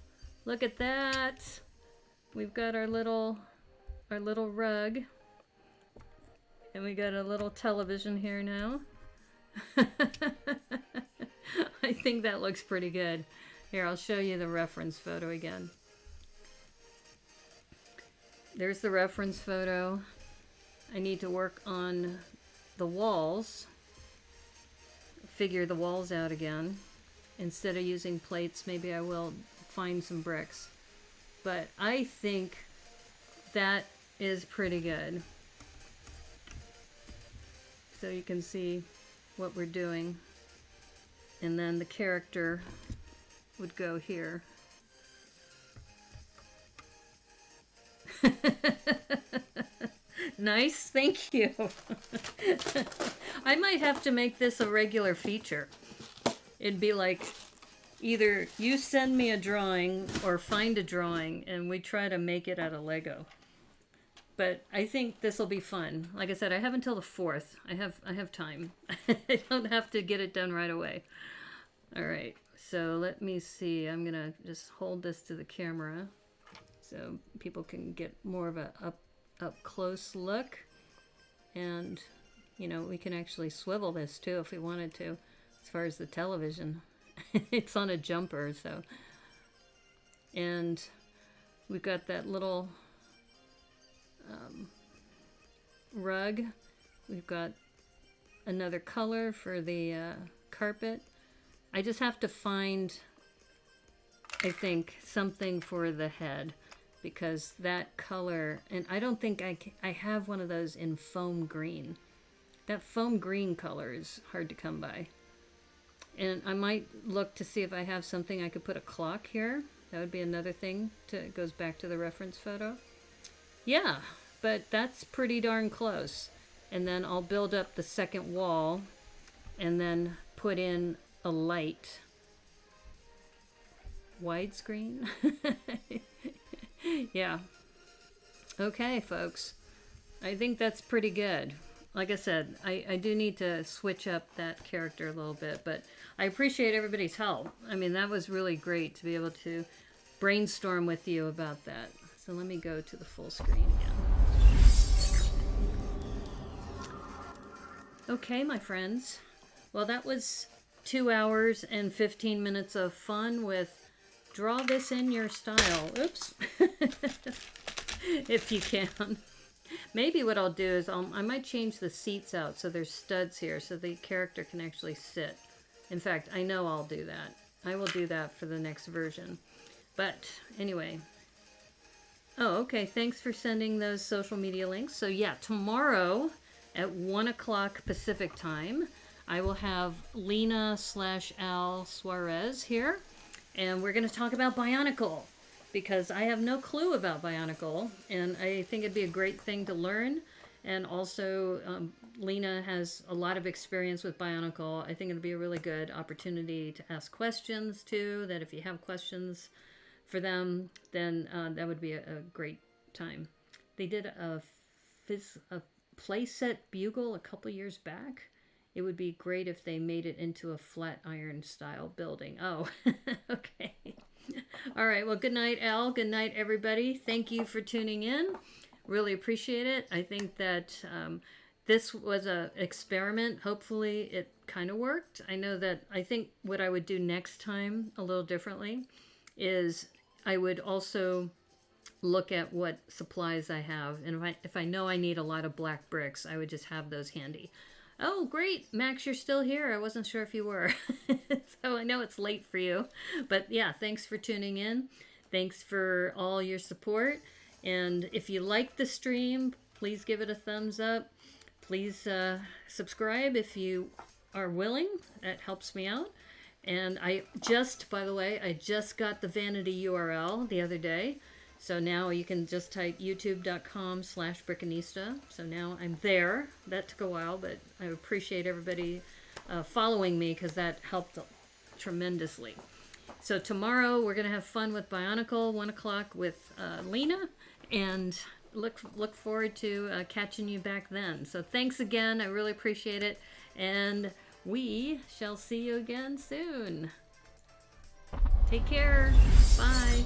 Speaker 1: look at that. We've got our little rug, and we got a little television here now. I think that looks pretty good. Here, I'll show you the reference photo again. There's the reference photo. I need to work on the walls, figure the walls out again. Instead of using plates, maybe I will find some bricks. But I think that is pretty good. So you can see what we're doing. And then the character would go here. Nice, thank you. I might have to make this a regular feature. It'd be like, either you send me a drawing or find a drawing and we try to make it out of Lego. But I think this will be fun. Like I said, I have until the 4th. I have time. I don't have to get it done right away. All right, so let me see. I'm gonna just hold this to the camera so people can get more of a up close look. And you know, we can actually swivel this too if we wanted to, as far as the television. It's on a jumper, so. And we've got that little rug. We've got another color for the carpet. I just have to find, I think, something for the head, because that color, and I don't think I have one of those in foam green. That foam green color is hard to come by. And I might look to see if I have something I could put a clock here. That would be another thing. It goes back to the reference photo. Yeah, but that's pretty darn close. And then I'll build up the second wall and then put in a light. Widescreen? Yeah. Okay, folks. I think that's pretty good. Like I said, I do need to switch up that character a little bit, but I appreciate everybody's help. I mean, that was really great to be able to brainstorm with you about that. So let me go to the full screen again. Okay, my friends. Well, that was 2 hours and 15 minutes of fun with Draw This in Your Style. Oops. If you can. Maybe what I'll do is I might change the seats out so there's studs here so the character can actually sit. In fact, I know I'll do that. I will do that for the next version. But anyway. Oh, okay. Thanks for sending those social media links. So yeah, tomorrow at 1 o'clock Pacific time, I will have Lena/Al Suarez here. And we're going to talk about Bionicle, because I have no clue about Bionicle, and I think it'd be a great thing to learn. And also, Lena has a lot of experience with Bionicle. I think it'd be a really good opportunity to ask questions too, that if you have questions for them, then that would be a great time. They did a playset bugle a couple years back. It would be great if they made it into a flat iron style building. Oh, okay. All right. Well, good night, Al. Good night, everybody. Thank you for tuning in. Really appreciate it. I think that this was a experiment. Hopefully it kind of worked. I think what I would do next time a little differently is I would also look at what supplies I have. And if I know I need a lot of black bricks, I would just have those handy. Oh, great. Max, you're still here. I wasn't sure if you were. So I know it's late for you. But yeah, thanks for tuning in. Thanks for all your support. And if you like the stream, please give it a thumbs up. Please subscribe if you are willing. That helps me out. And by the way, I just got the vanity URL the other day. So now you can just type youtube.com/Brickanista. So now I'm there. That took a while, but I appreciate everybody following me because that helped tremendously. So tomorrow we're going to have fun with Bionicle, 1 o'clock with Lena, and look forward to catching you back then. So thanks again. I really appreciate it. And we shall see you again soon. Take care. Bye.